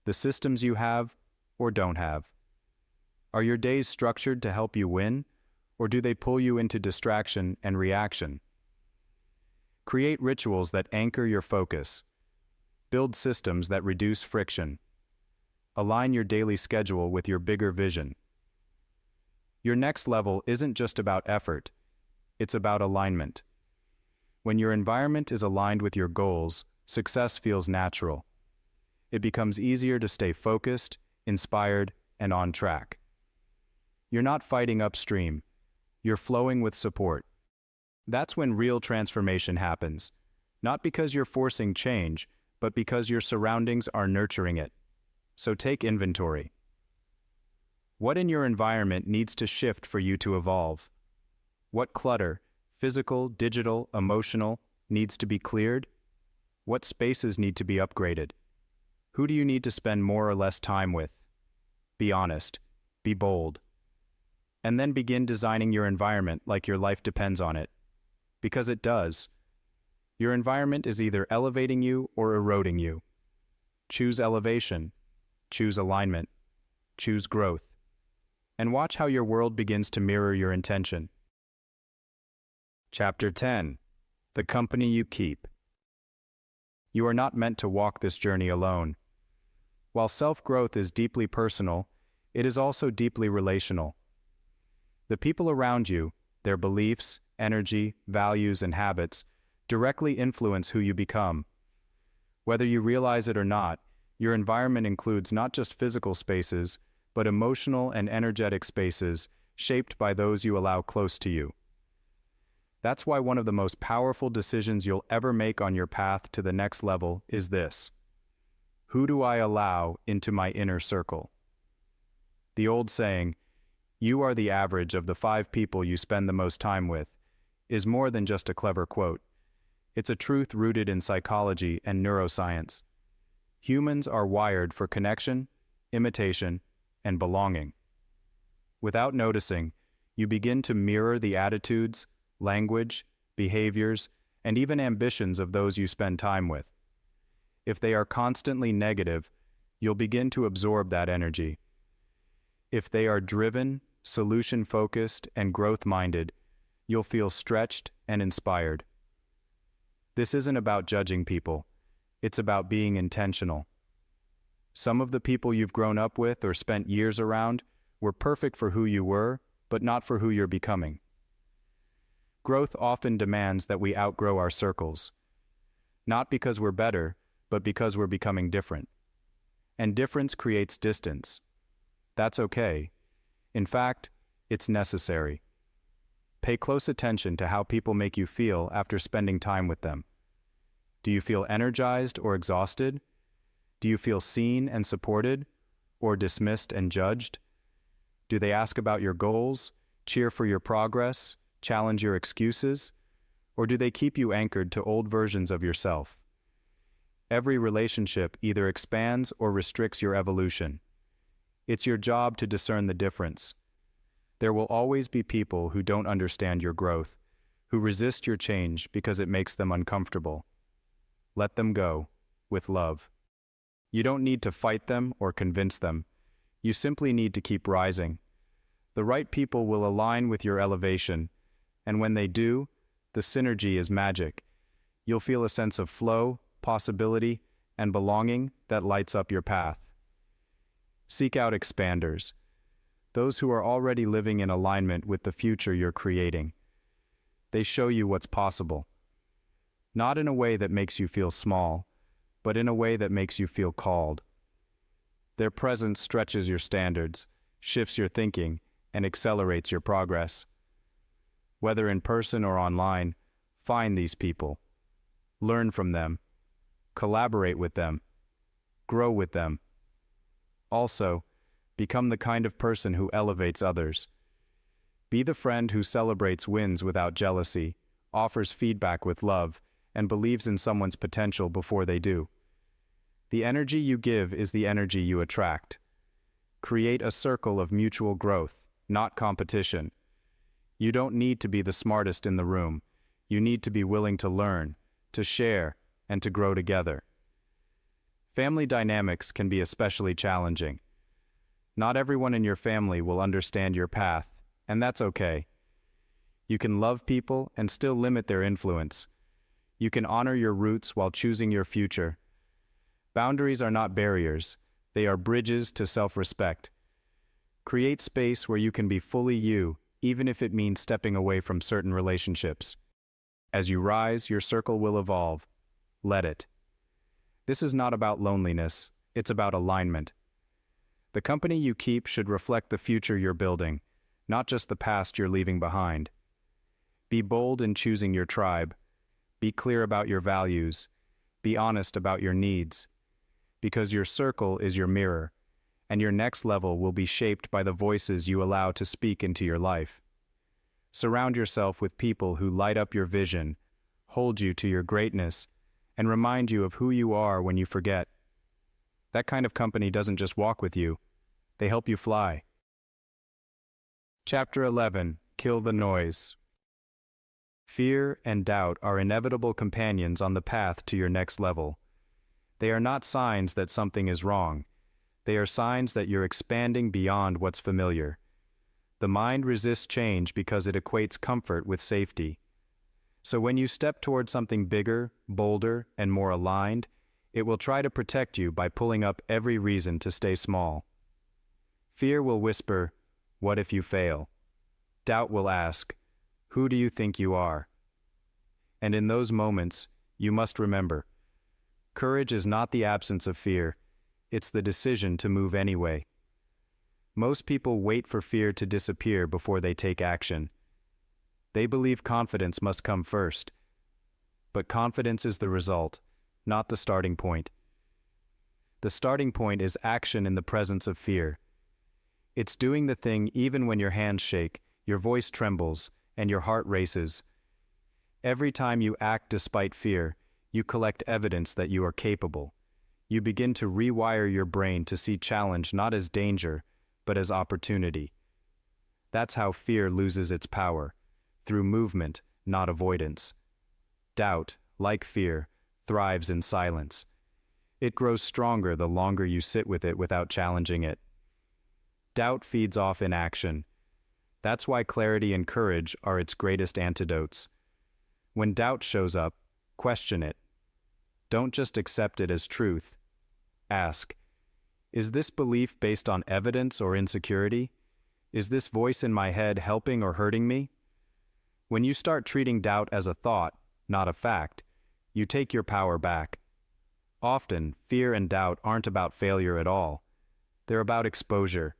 the systems you have or don't have. Are your days structured to help you win, or do they pull you into distraction and reaction? Create rituals that anchor your focus. Build systems that reduce friction. Align your daily schedule with your bigger vision. Your next level isn't just about effort, it's about alignment. When your environment is aligned with your goals, success feels natural. It becomes easier to stay focused, inspired, and on track. You're not fighting upstream, you're flowing with support. That's when real transformation happens, not because you're forcing change, but because your surroundings are nurturing it. So take inventory. What in your environment needs to shift for you to evolve? What clutter, physical, digital, emotional, needs to be cleared? What spaces need to be upgraded? Who do you need to spend more or less time with? Be honest. Be bold. And then begin designing your environment like your life depends on it. Because it does. Your environment is either elevating you or eroding you. Choose elevation. Choose alignment. Choose growth. And watch how your world begins to mirror your intention. Chapter 10. The Company You Keep. You are not meant to walk this journey alone. While self-growth is deeply personal, it is also deeply relational. The people around you, their beliefs, energy, values, and habits, directly influence who you become. Whether you realize it or not, your environment includes not just physical spaces, but emotional and energetic spaces shaped by those you allow close to you. That's why one of the most powerful decisions you'll ever make on your path to the next level is this: who do I allow into my inner circle? The old saying, "You are the average of the 5 people you spend the most time with," is more than just a clever quote. It's a truth rooted in psychology and neuroscience. Humans are wired for connection, imitation, and belonging. Without noticing, you begin to mirror the attitudes, language, behaviors, and even ambitions of those you spend time with. If they are constantly negative, you'll begin to absorb that energy. If they are driven, solution-focused, and growth-minded, you'll feel stretched and inspired. This isn't about judging people. It's about being intentional. Some of the people you've grown up with or spent years around were perfect for who you were, but not for who you're becoming. Growth often demands that we outgrow our circles. Not because we're better, but because we're becoming different. And difference creates distance. That's okay. In fact, it's necessary. Pay close attention to how people make you feel after spending time with them. Do you feel energized or exhausted? Do you feel seen and supported, or dismissed and judged? Do they ask about your goals, cheer for your progress, challenge your excuses, or do they keep you anchored to old versions of yourself? Every relationship either expands or restricts your evolution. It's your job to discern the difference. There will always be people who don't understand your growth, who resist your change because it makes them uncomfortable. Let them go, with love. You don't need to fight them or convince them. You simply need to keep rising. The right people will align with your elevation, and when they do, the synergy is magic. You'll feel a sense of flow, possibility, and belonging that lights up your path. Seek out expanders, those who are already living in alignment with the future you're creating. They show you what's possible. Not in a way that makes you feel small, but in a way that makes you feel called. Their presence stretches your standards, shifts your thinking, and accelerates your progress. Whether in person or online, find these people. Learn from them. Collaborate with them. Grow with them. Also, become the kind of person who elevates others. Be the friend who celebrates wins without jealousy, offers feedback with love, and believes in someone's potential before they do. The energy you give is the energy you attract. Create a circle of mutual growth, not competition. You don't need to be the smartest in the room. You need to be willing to learn, to share, and to grow together. Family dynamics can be especially challenging. Not everyone in your family will understand your path, and that's okay. You can love people and still limit their influence. You can honor your roots while choosing your future. Boundaries are not barriers, they are bridges to self-respect. Create space where you can be fully you, even if it means stepping away from certain relationships. As you rise, your circle will evolve. Let it. This is not about loneliness, it's about alignment. The company you keep should reflect the future you're building, not just the past you're leaving behind. Be bold in choosing your tribe. Be clear about your values. Be honest about your needs. Because your circle is your mirror, and your next level will be shaped by the voices you allow to speak into your life. Surround yourself with people who light up your vision, hold you to your greatness, and remind you of who you are when you forget. That kind of company doesn't just walk with you, they help you fly. Chapter 11. Kill the Noise. Fear and doubt are inevitable companions on the path to your next level. They are not signs that something is wrong. They are signs that you're expanding beyond what's familiar. The mind resists change because it equates comfort with safety. So when you step toward something bigger, bolder, and more aligned, it will try to protect you by pulling up every reason to stay small. Fear will whisper, "What if you fail?" Doubt will ask, "Who do you think you are?" And in those moments, you must remember, courage is not the absence of fear, it's the decision to move anyway. Most people wait for fear to disappear before they take action. They believe confidence must come first. But confidence is the result, not the starting point. The starting point is action in the presence of fear. It's doing the thing even when your hands shake, your voice trembles, and your heart races. Every time you act despite fear, you collect evidence that you are capable. You begin to rewire your brain to see challenge not as danger, but as opportunity. That's how fear loses its power, through movement, not avoidance. Doubt, like fear, thrives in silence. It grows stronger the longer you sit with it without challenging it. Doubt feeds off inaction. That's why clarity and courage are its greatest antidotes. When doubt shows up, question it. Don't just accept it as truth. Ask, is this belief based on evidence or insecurity? Is this voice in my head helping or hurting me? When you start treating doubt as a thought, not a fact, you take your power back. Often, fear and doubt aren't about failure at all. They're about exposure.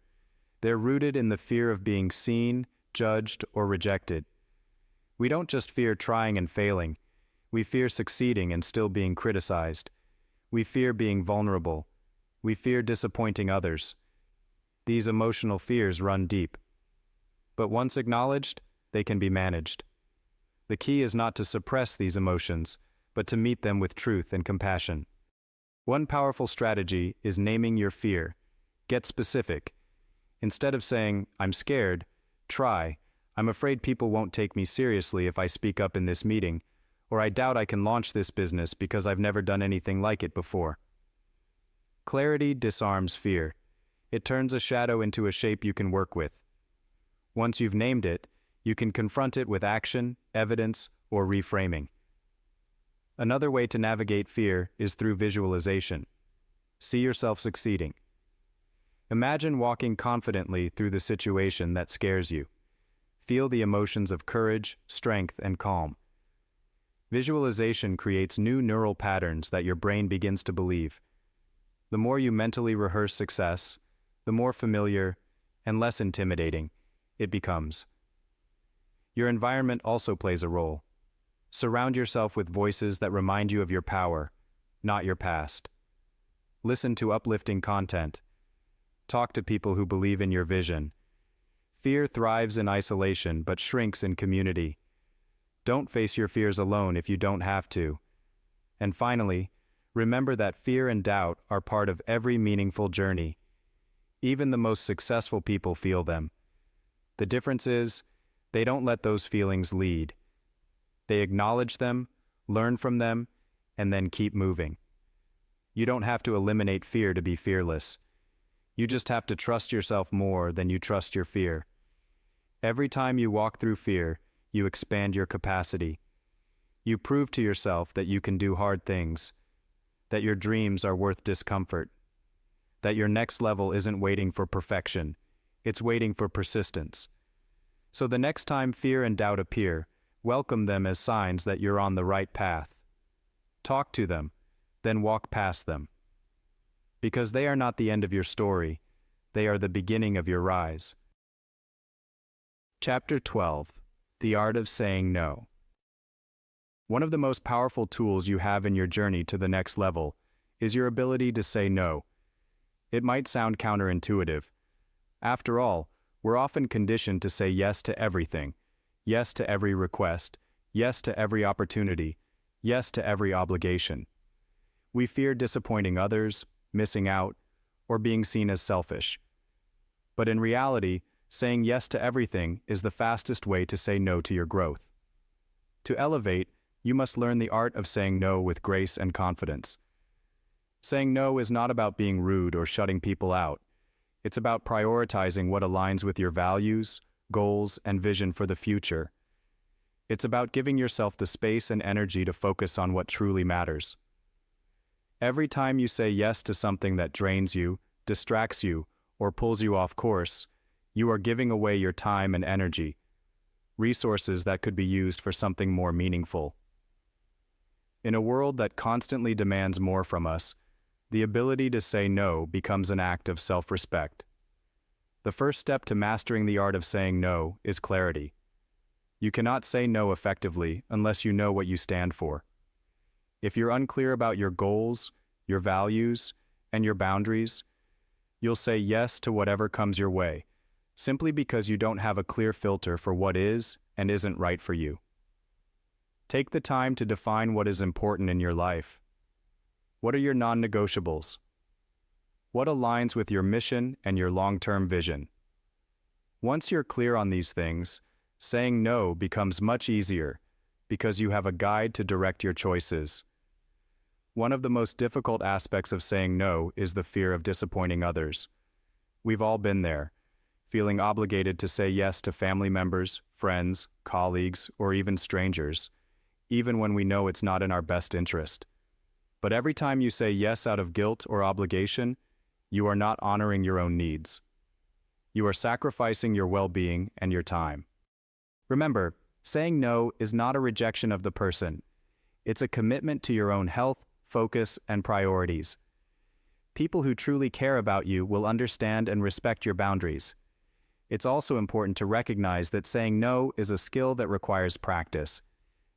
They're rooted in the fear of being seen, judged, or rejected. We don't just fear trying and failing. We fear succeeding and still being criticized. We fear being vulnerable. We fear disappointing others. These emotional fears run deep. But once acknowledged, they can be managed. The key is not to suppress these emotions, but to meet them with truth and compassion. One powerful strategy is naming your fear. Get specific. Instead of saying, "I'm scared," try, "I'm afraid people won't take me seriously if I speak up in this meeting," or "I doubt I can launch this business because I've never done anything like it before." Clarity disarms fear. It turns a shadow into a shape you can work with. Once you've named it, you can confront it with action, evidence, or reframing. Another way to navigate fear is through visualization. See yourself succeeding. Imagine walking confidently through the situation that scares you. Feel the emotions of courage, strength, and calm. Visualization creates new neural patterns that your brain begins to believe. The more you mentally rehearse success, the more familiar and less intimidating it becomes. Your environment also plays a role. Surround yourself with voices that remind you of your power, not your past. Listen to uplifting content. Talk to people who believe in your vision. Fear thrives in isolation but shrinks in community. Don't face your fears alone if you don't have to. And finally, remember that fear and doubt are part of every meaningful journey. Even the most successful people feel them. The difference is, they don't let those feelings lead. They acknowledge them, learn from them, and then keep moving. You don't have to eliminate fear to be fearless. You just have to trust yourself more than you trust your fear. Every time you walk through fear, you expand your capacity. You prove to yourself that you can do hard things, that your dreams are worth discomfort, that your next level isn't waiting for perfection, it's waiting for persistence. So the next time fear and doubt appear, welcome them as signs that you're on the right path. Talk to them, then walk past them. Because they are not the end of your story, they are the beginning of your rise. Chapter 12. The Art of Saying No. One of the most powerful tools you have in your journey to the next level is your ability to say no. It might sound counterintuitive. After all, we're often conditioned to say yes to everything, yes to every request, yes to every opportunity, yes to every obligation. We fear disappointing others, missing out, or being seen as selfish. But in reality, saying yes to everything is the fastest way to say no to your growth. To elevate, you must learn the art of saying no with grace and confidence. Saying no is not about being rude or shutting people out. It's about prioritizing what aligns with your values, goals, and vision for the future. It's about giving yourself the space and energy to focus on what truly matters. Every time you say yes to something that drains you, distracts you, or pulls you off course, you are giving away your time and energy, resources that could be used for something more meaningful. In a world that constantly demands more from us, the ability to say no becomes an act of self-respect. The first step to mastering the art of saying no is clarity. You cannot say no effectively unless you know what you stand for. If you're unclear about your goals, your values, and your boundaries, you'll say yes to whatever comes your way, simply because you don't have a clear filter for what is and isn't right for you. Take the time to define what is important in your life. What are your non-negotiables? What aligns with your mission and your long-term vision? Once you're clear on these things, saying no becomes much easier because you have a guide to direct your choices. One of the most difficult aspects of saying no is the fear of disappointing others. We've all been there, feeling obligated to say yes to family members, friends, colleagues, or even strangers, even when we know it's not in our best interest. But every time you say yes out of guilt or obligation, you are not honoring your own needs. You are sacrificing your well-being and your time. Remember, saying no is not a rejection of the person. It's a commitment to your own health, focus, and priorities. People who truly care about you will understand and respect your boundaries. It's also important to recognize that saying no is a skill that requires practice.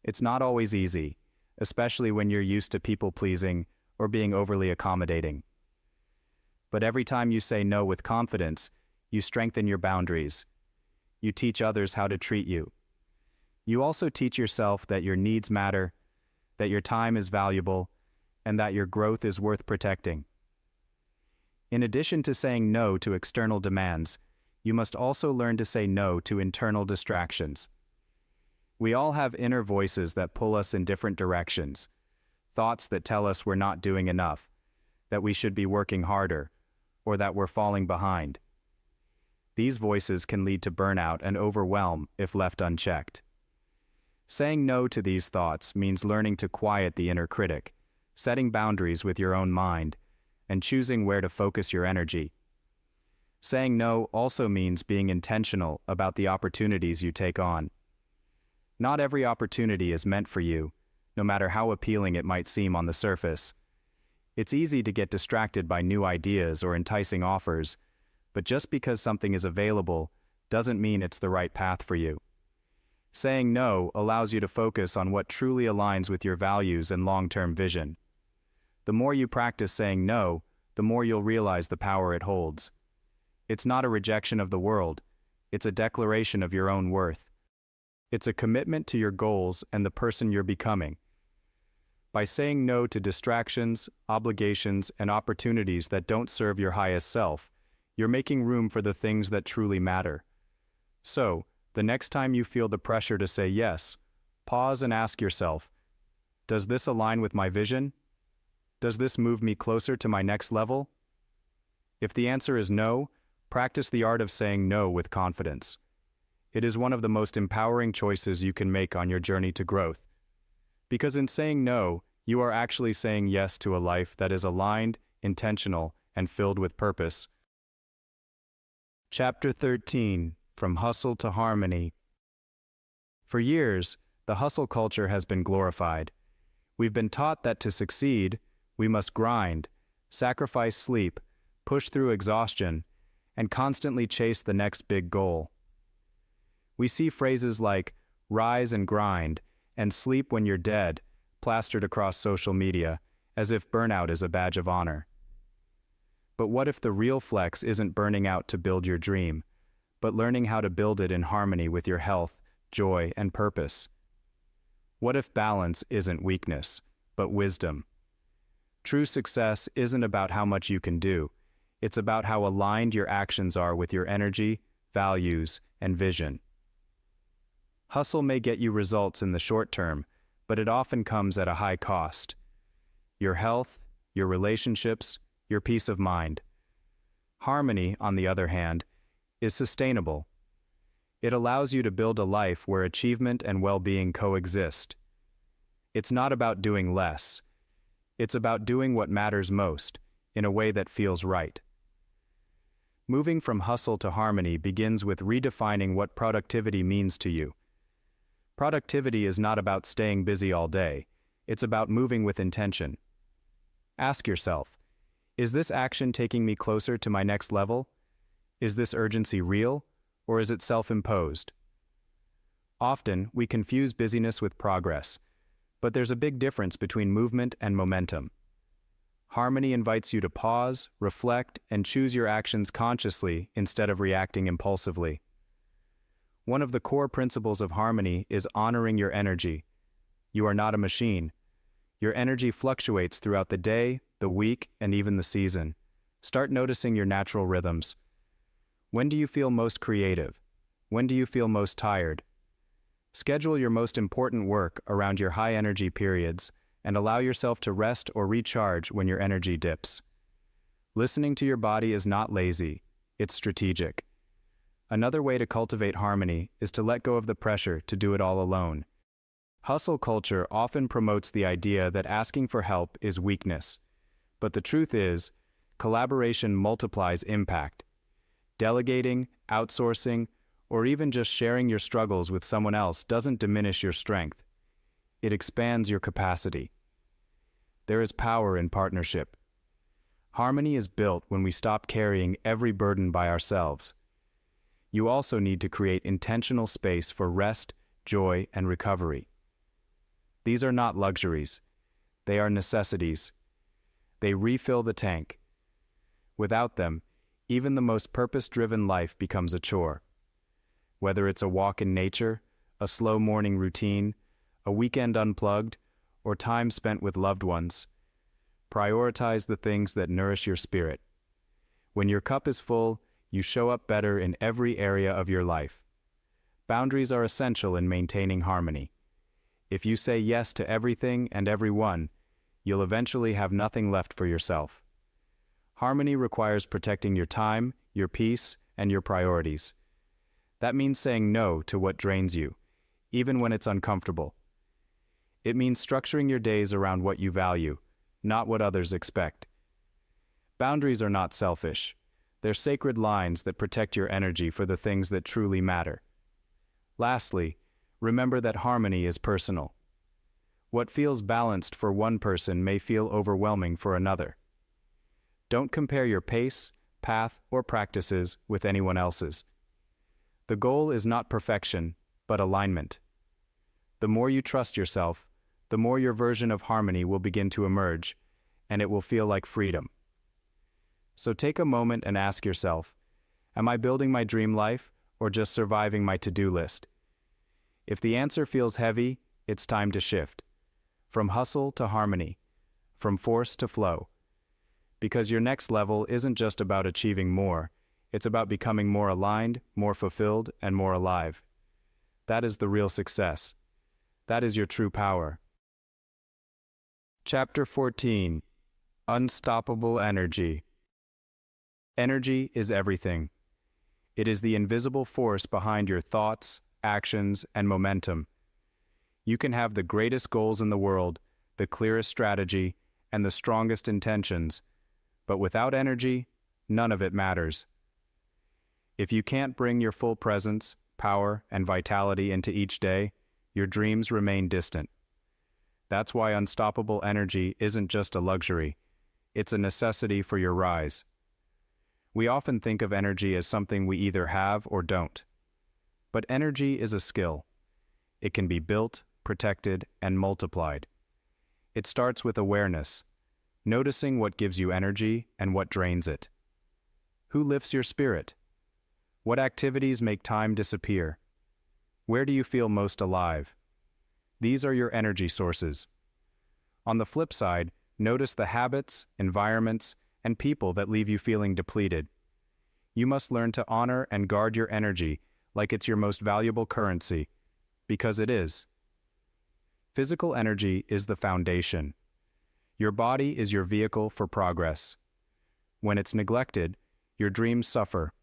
It's not always easy, especially when you're used to people-pleasing or being overly accommodating. But every time you say no with confidence, you strengthen your boundaries. You teach others how to treat you. You also teach yourself that your needs matter, that your time is valuable, and that your growth is worth protecting. In addition to saying no to external demands, you must also learn to say no to internal distractions. We all have inner voices that pull us in different directions, thoughts that tell us we're not doing enough, that we should be working harder, or that we're falling behind. These voices can lead to burnout and overwhelm if left unchecked. Saying no to these thoughts means learning to quiet the inner critic, setting boundaries with your own mind, and choosing where to focus your energy. Saying no also means being intentional about the opportunities you take on. Not every opportunity is meant for you, no matter how appealing it might seem on the surface. It's easy to get distracted by new ideas or enticing offers, but just because something is available doesn't mean it's the right path for you. Saying no allows you to focus on what truly aligns with your values and long-term vision. The more you practice saying no, the more you'll realize the power it holds. It's not a rejection of the world, It's a declaration of your own worth. It's a commitment to your goals and the person you're becoming. By saying no to distractions, obligations, and opportunities that don't serve your highest self, you're making room for the things that truly matter. So, the next time you feel the pressure to say yes, pause and ask yourself, does this align with my vision? Does this move me closer to my next level? If the answer is no, practice the art of saying no with confidence. It is one of the most empowering choices you can make on your journey to growth. Because in saying no, you are actually saying yes to a life that is aligned, intentional, and filled with purpose. Chapter 13, From Hustle to Harmony. For years, the hustle culture has been glorified. We've been taught that to succeed, we must grind, sacrifice sleep, push through exhaustion, and constantly chase the next big goal. We see phrases like rise and grind and sleep when you're dead plastered across social media as if burnout is a badge of honor. But what if the real flex isn't burning out to build your dream, but learning how to build it in harmony with your health, joy, and purpose? What if balance isn't weakness, but wisdom? True success isn't about how much you can do. It's about how aligned your actions are with your energy, values, and vision. Hustle may get you results in the short term, but it often comes at a high cost. Your health, your relationships, your peace of mind. Harmony, on the other hand, is sustainable. It allows you to build a life where achievement and well-being coexist. It's not about doing less. It's about doing what matters most, in a way that feels right. Moving from hustle to harmony begins with redefining what productivity means to you. Productivity is not about staying busy all day. It's about moving with intention. Ask yourself, is this action taking me closer to my next level? Is this urgency real, or is it self-imposed? Often, we confuse busyness with progress, but there's a big difference between movement and momentum. Harmony invites you to pause, reflect, and choose your actions consciously instead of reacting impulsively. One of the core principles of harmony is honoring your energy. You are not a machine. Your energy fluctuates throughout the day, the week, and even the season. Start noticing your natural rhythms. When do you feel most creative? When do you feel most tired? Schedule your most important work around your high energy periods and allow yourself to rest or recharge when your energy dips. Listening to your body is not lazy, it's strategic. Another way to cultivate harmony is to let go of the pressure to do it all alone. Hustle culture often promotes the idea that asking for help is weakness. But the truth is, collaboration multiplies impact. Delegating, outsourcing, or even just sharing your struggles with someone else doesn't diminish your strength. It expands your capacity. There is power in partnership. Harmony is built when we stop carrying every burden by ourselves. You also need to create intentional space for rest, joy, and recovery. These are not luxuries. They are necessities. They refill the tank. Without them, even the most purpose-driven life becomes a chore. Whether it's a walk in nature, a slow morning routine, a weekend unplugged, or time spent with loved ones, prioritize the things that nourish your spirit. When your cup is full, you show up better in every area of your life. Boundaries are essential in maintaining harmony. If you say yes to everything and everyone, you'll eventually have nothing left for yourself. Harmony requires protecting your time, your peace, and your priorities. That means saying no to what drains you, even when it's uncomfortable. It means structuring your days around what you value, not what others expect. Boundaries are not selfish. They're sacred lines that protect your energy for the things that truly matter. Lastly, remember that harmony is personal. What feels balanced for one person may feel overwhelming for another. Don't compare your pace, path, or practices with anyone else's. The goal is not perfection, but alignment. The more you trust yourself, the more your version of harmony will begin to emerge, and it will feel like freedom. So take a moment and ask yourself, am I building my dream life, or just surviving my to-do list? If the answer feels heavy, it's time to shift. From hustle to harmony, from force to flow. Because your next level isn't just about achieving more, it's about becoming more aligned, more fulfilled, and more alive. That is the real success. That is your true power. Chapter 14. Unstoppable Energy. Energy is everything. It is the invisible force behind your thoughts, actions, and momentum. You can have the greatest goals in the world, the clearest strategy, and the strongest intentions, but without energy, none of it matters. If you can't bring your full presence, power, and vitality into each day, your dreams remain distant. That's why unstoppable energy isn't just a luxury, it's a necessity for your rise. We often think of energy as something we either have or don't. But energy is a skill. It can be built, protected, and multiplied. It starts with awareness, noticing what gives you energy and what drains it. Who lifts your spirit? What activities make time disappear? Where do you feel most alive? These are your energy sources. On the flip side, notice the habits, environments, and people that leave you feeling depleted. You must learn to honor and guard your energy like it's your most valuable currency, because it is. Physical energy is the foundation. Your body is your vehicle for progress. When it's neglected, your dreams suffer.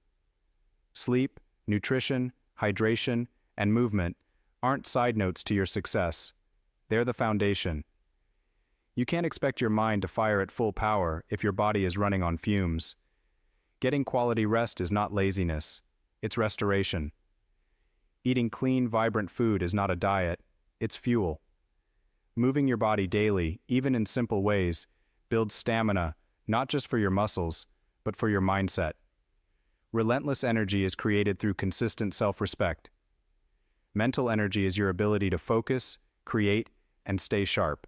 Sleep, nutrition, hydration, and movement aren't side notes to your success. They're the foundation. You can't expect your mind to fire at full power if your body is running on fumes. Getting quality rest is not laziness, it's restoration. Eating clean, vibrant food is not a diet, it's fuel. Moving your body daily, even in simple ways, builds stamina, not just for your muscles, but for your mindset. Relentless energy is created through consistent self-respect. Mental energy is your ability to focus, create, and stay sharp.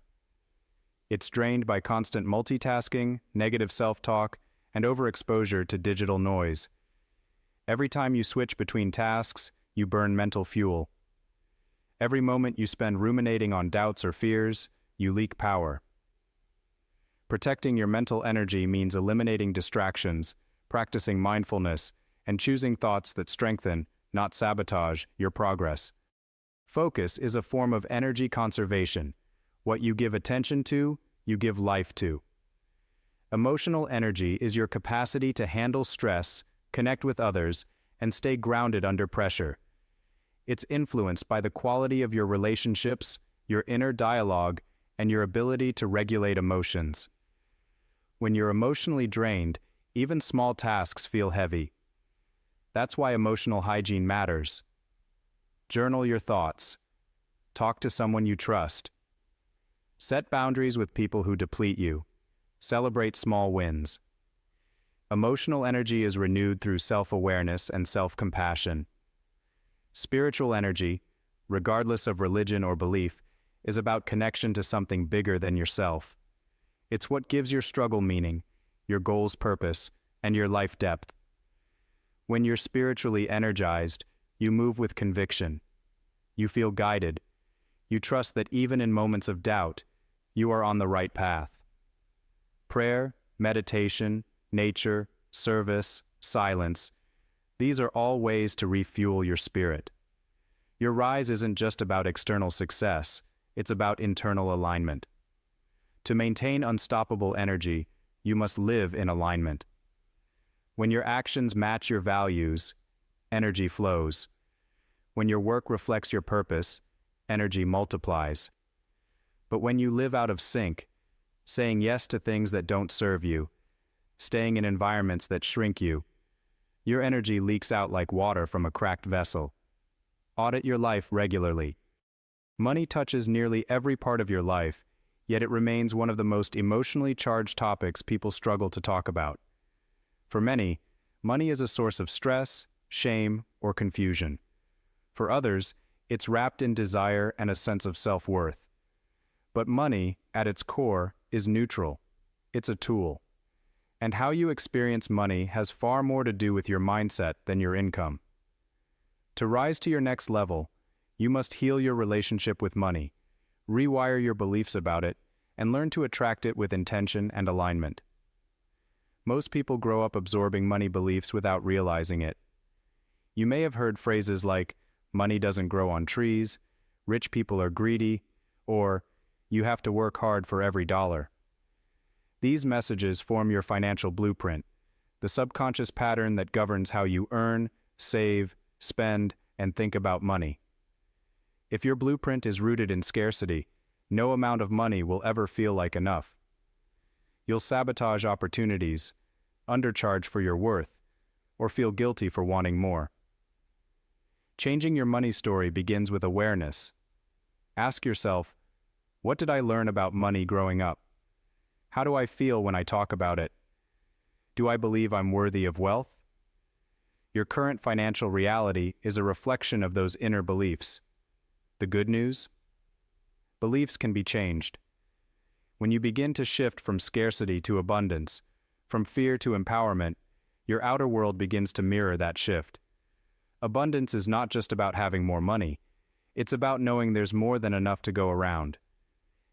It's drained by constant multitasking, negative self-talk, and overexposure to digital noise. Every time you switch between tasks, you burn mental fuel. Every moment you spend ruminating on doubts or fears, you leak power. Protecting your mental energy means eliminating distractions, practicing mindfulness, and choosing thoughts that strengthen, not sabotage, your progress. Focus is a form of energy conservation. What you give attention to, you give life to. Emotional energy is your capacity to handle stress, connect with others, and stay grounded under pressure. It's influenced by the quality of your relationships, your inner dialogue, and your ability to regulate emotions. When you're emotionally drained, even small tasks feel heavy. That's why emotional hygiene matters. Journal your thoughts. Talk to someone you trust. Set boundaries with people who deplete you. Celebrate small wins. Emotional energy is renewed through self-awareness and self-compassion. Spiritual energy, regardless of religion or belief, is about connection to something bigger than yourself. It's what gives your struggle meaning, your goals purpose, and your life depth. When you're spiritually energized, you move with conviction. You feel guided. You trust that even in moments of doubt, you are on the right path. Prayer, meditation, nature, service, silence, these are all ways to refuel your spirit. Your rise isn't just about external success, it's about internal alignment. To maintain unstoppable energy, you must live in alignment. When your actions match your values, energy flows. When your work reflects your purpose, energy multiplies. But when you live out of sync, saying yes to things that don't serve you, staying in environments that shrink you, your energy leaks out like water from a cracked vessel. Audit your life regularly. Money touches nearly every part of your life, yet it remains one of the most emotionally charged topics people struggle to talk about. For many, money is a source of stress, shame, or confusion. For others, it's wrapped in desire and a sense of self-worth. But money, at its core, is neutral. It's a tool. And how you experience money has far more to do with your mindset than your income. To rise to your next level, you must heal your relationship with money, rewire your beliefs about it, and learn to attract it with intention and alignment. Most people grow up absorbing money beliefs without realizing it. You may have heard phrases like, money doesn't grow on trees, rich people are greedy, or you have to work hard for every dollar. These messages form your financial blueprint, the subconscious pattern that governs how you earn, save, spend, and think about money. If your blueprint is rooted in scarcity, no amount of money will ever feel like enough. You'll sabotage opportunities, undercharge for your worth, or feel guilty for wanting more. Changing your money story begins with awareness. Ask yourself, what did I learn about money growing up? How do I feel when I talk about it? Do I believe I'm worthy of wealth? Your current financial reality is a reflection of those inner beliefs. The good news? Beliefs can be changed. When you begin to shift from scarcity to abundance, from fear to empowerment, your outer world begins to mirror that shift. Abundance is not just about having more money. It's about knowing there's more than enough to go around.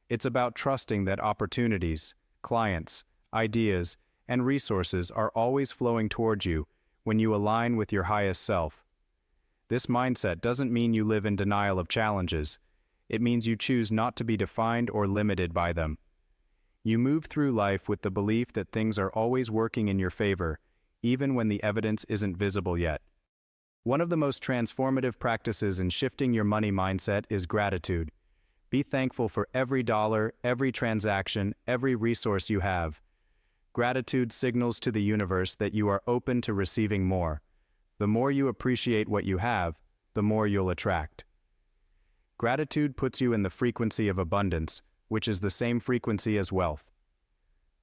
It's about trusting that opportunities, clients, ideas, and resources are always flowing towards you when you align with your highest self. This mindset doesn't mean you live in denial of challenges. It means you choose not to be defined or limited by them. You move through life with the belief that things are always working in your favor, even when the evidence isn't visible yet. One of the most transformative practices in shifting your money mindset is gratitude. Be thankful for every dollar, every transaction, every resource you have. Gratitude signals to the universe that you are open to receiving more. The more you appreciate what you have, the more you'll attract. Gratitude puts you in the frequency of abundance, which is the same frequency as wealth.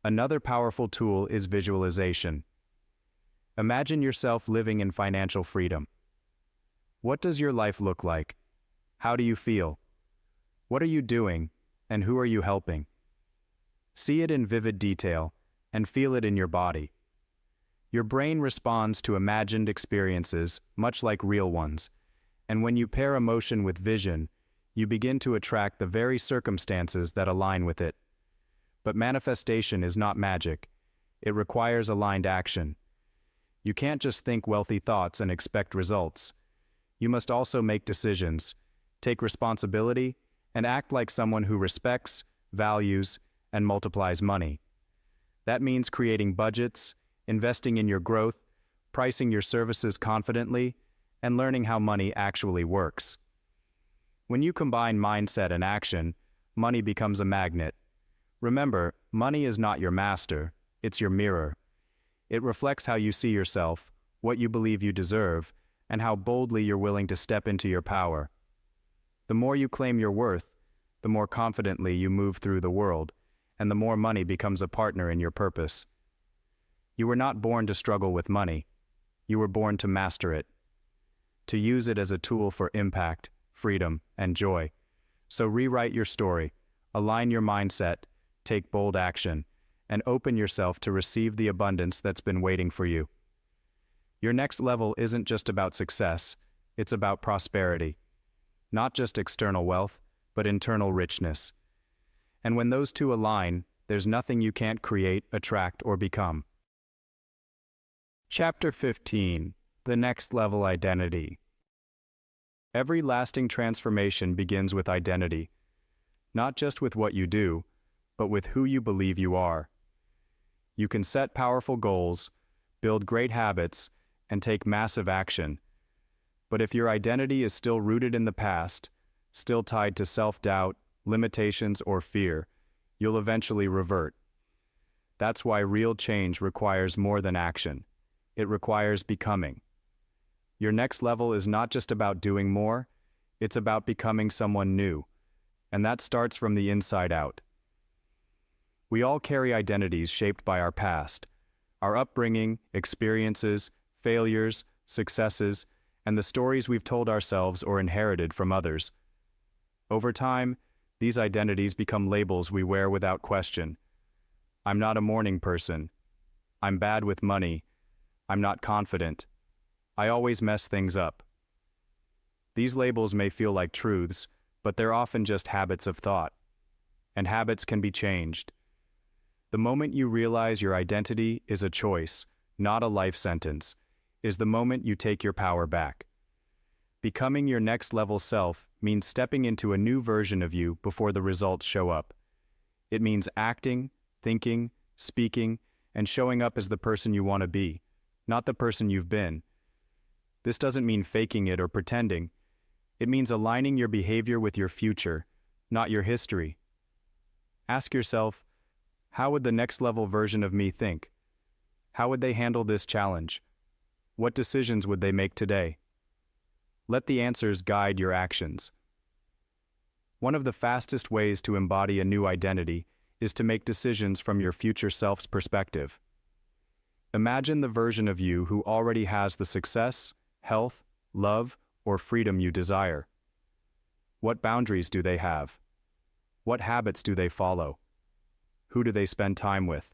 Another powerful tool is visualization. Imagine yourself living in financial freedom. What does your life look like? How do you feel? What are you doing, and who are you helping? See it in vivid detail, and feel it in your body. Your brain responds to imagined experiences, much like real ones, and when you pair emotion with vision, you begin to attract the very circumstances that align with it. But manifestation is not magic. It requires aligned action. You can't just think wealthy thoughts and expect results. You must also make decisions, take responsibility, and act like someone who respects, values, and multiplies money. That means creating budgets, investing in your growth, pricing your services confidently, and learning how money actually works. When you combine mindset and action, money becomes a magnet. Remember, money is not your master, it's your mirror. It reflects how you see yourself, what you believe you deserve, and how boldly you're willing to step into your power. The more you claim your worth, the more confidently you move through the world, and the more money becomes a partner in your purpose. You were not born to struggle with money. You were born to master it, to use it as a tool for impact, freedom, and joy. So rewrite your story, align your mindset, take bold action, and open yourself to receive the abundance that's been waiting for you. Your next level isn't just about success, it's about prosperity. Not just external wealth, but internal richness. And when those two align, there's nothing you can't create, attract, or become. Chapter 15. The Next Level Identity. Every lasting transformation begins with identity. Not just with what you do, but with who you believe you are. You can set powerful goals, build great habits, and take massive action. But if your identity is still rooted in the past, still tied to self-doubt, limitations, or fear, you'll eventually revert. That's why real change requires more than action. It requires becoming. Your next level is not just about doing more, it's about becoming someone new, and that starts from the inside out. We all carry identities shaped by our past, our upbringing, experiences, failures, successes, and the stories we've told ourselves or inherited from others. Over time, these identities become labels we wear without question. I'm not a morning person. I'm bad with money. I'm not confident. I always mess things up. These labels may feel like truths, but they're often just habits of thought. And habits can be changed. The moment you realize your identity is a choice, not a life sentence, is the moment you take your power back. Becoming your next level self means stepping into a new version of you before the results show up. It means acting, thinking, speaking, and showing up as the person you want to be, not the person you've been. This doesn't mean faking it or pretending. It means aligning your behavior with your future, not your history. Ask yourself, how would the next level version of me think? How would they handle this challenge? What decisions would they make today? Let the answers guide your actions. One of the fastest ways to embody a new identity is to make decisions from your future self's perspective. Imagine the version of you who already has the success, health, love, or freedom you desire. What boundaries do they have? What habits do they follow? Who do they spend time with?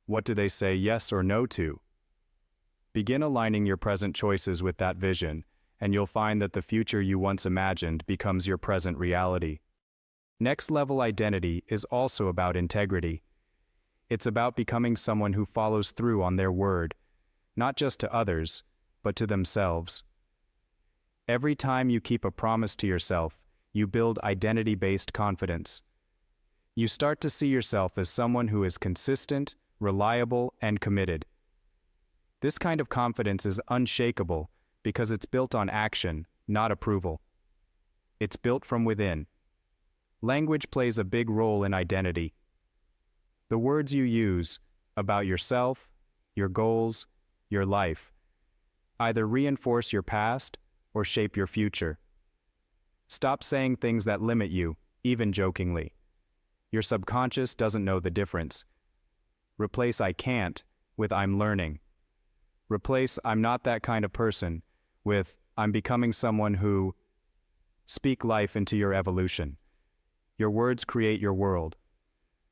What do they say yes or no to? Begin aligning your present choices with that vision, and you'll find that the future you once imagined becomes your present reality. Next level identity is also about integrity. It's about becoming someone who follows through on their word, not just to others, but to themselves. Every time you keep a promise to yourself, you build identity-based confidence. You start to see yourself as someone who is consistent, reliable, and committed. This kind of confidence is unshakable because it's built on action, not approval. It's built from within. Language plays a big role in identity. The words you use about yourself, your goals, your life, either reinforce your past or shape your future. Stop saying things that limit you, even jokingly. Your subconscious doesn't know the difference. Replace "I can't" with "I'm learning." Replace "I'm not that kind of person" with "I'm becoming someone who." Speak life into your evolution. Your words create your world.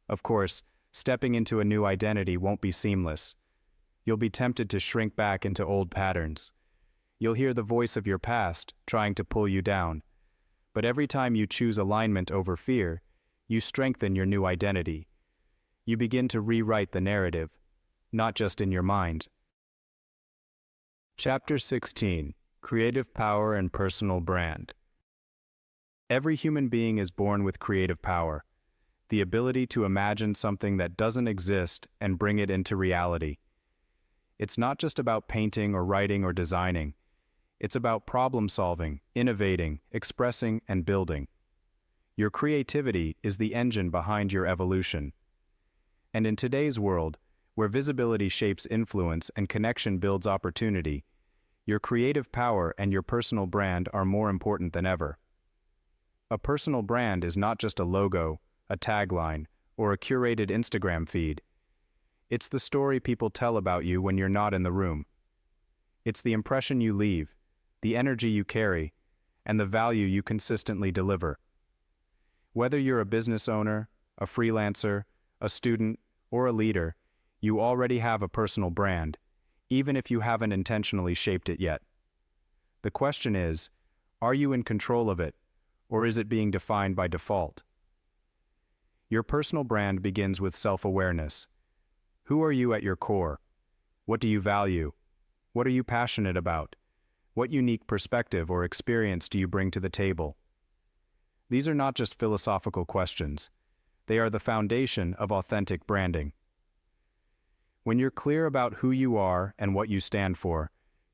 Of course, stepping into a new identity won't be seamless. You'll be tempted to shrink back into old patterns. You'll hear the voice of your past trying to pull you down. But every time you choose alignment over fear, you strengthen your new identity. You begin to rewrite the narrative, not just in your mind. Chapter 16: Creative Power and Personal Brand. Every human being is born with creative power, the ability to imagine something that doesn't exist and bring it into reality. It's not just about painting or writing or designing. It's about problem solving, innovating, expressing, and building. Your creativity is the engine behind your evolution. And in today's world, where visibility shapes influence and connection builds opportunity, your creative power and your personal brand are more important than ever. A personal brand is not just a logo, a tagline, or a curated Instagram feed. It's the story people tell about you when you're not in the room. It's the impression you leave, the energy you carry, and the value you consistently deliver. Whether you're a business owner, a freelancer, a student, or a leader, you already have a personal brand, even if you haven't intentionally shaped it yet. The question is, are you in control of it, or is it being defined by default? Your personal brand begins with self-awareness. Who are you at your core? What do you value? What are you passionate about? What unique perspective or experience do you bring to the table? These are not just philosophical questions. They are the foundation of authentic branding. When you're clear about who you are and what you stand for,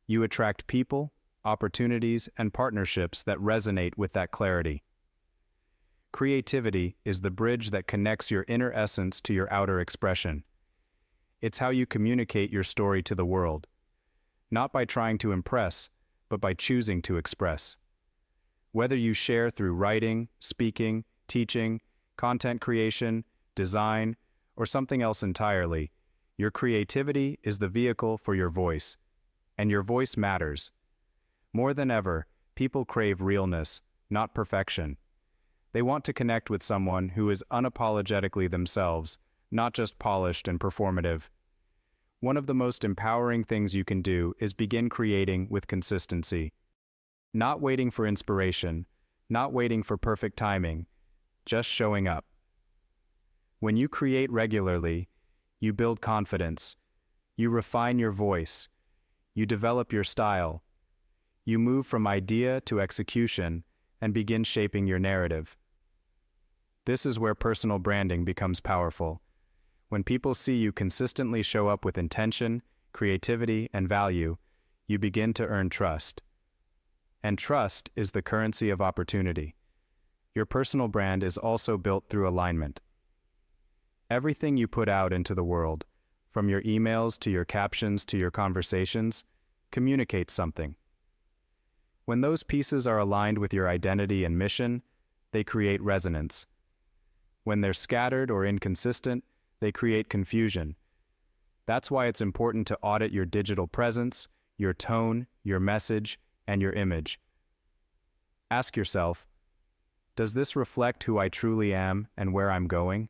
you attract people, opportunities, and partnerships that resonate with that clarity. Creativity is the bridge that connects your inner essence to your outer expression. It's how you communicate your story to the world, not by trying to impress, but by choosing to express. Whether you share through writing, speaking, teaching, content creation, design, or something else entirely, your creativity is the vehicle for your voice, and your voice matters. More than ever, people crave realness, not perfection. They want to connect with someone who is unapologetically themselves, not just polished and performative. One of the most empowering things you can do is begin creating with consistency. Not waiting for inspiration, not waiting for perfect timing, just showing up. When you create regularly, you build confidence, you refine your voice, you develop your style, you move from idea to execution and begin shaping your narrative. This is where personal branding becomes powerful. When people see you consistently show up with intention, creativity, and value, you begin to earn trust. And trust is the currency of opportunity. Your personal brand is also built through alignment. Everything you put out into the world, from your emails to your captions to your conversations, communicates something. When those pieces are aligned with your identity and mission, they create resonance. When they're scattered or inconsistent, they create confusion. That's why it's important to audit your digital presence, your tone, your message, and your image. Ask yourself, does this reflect who I truly am and where I'm going?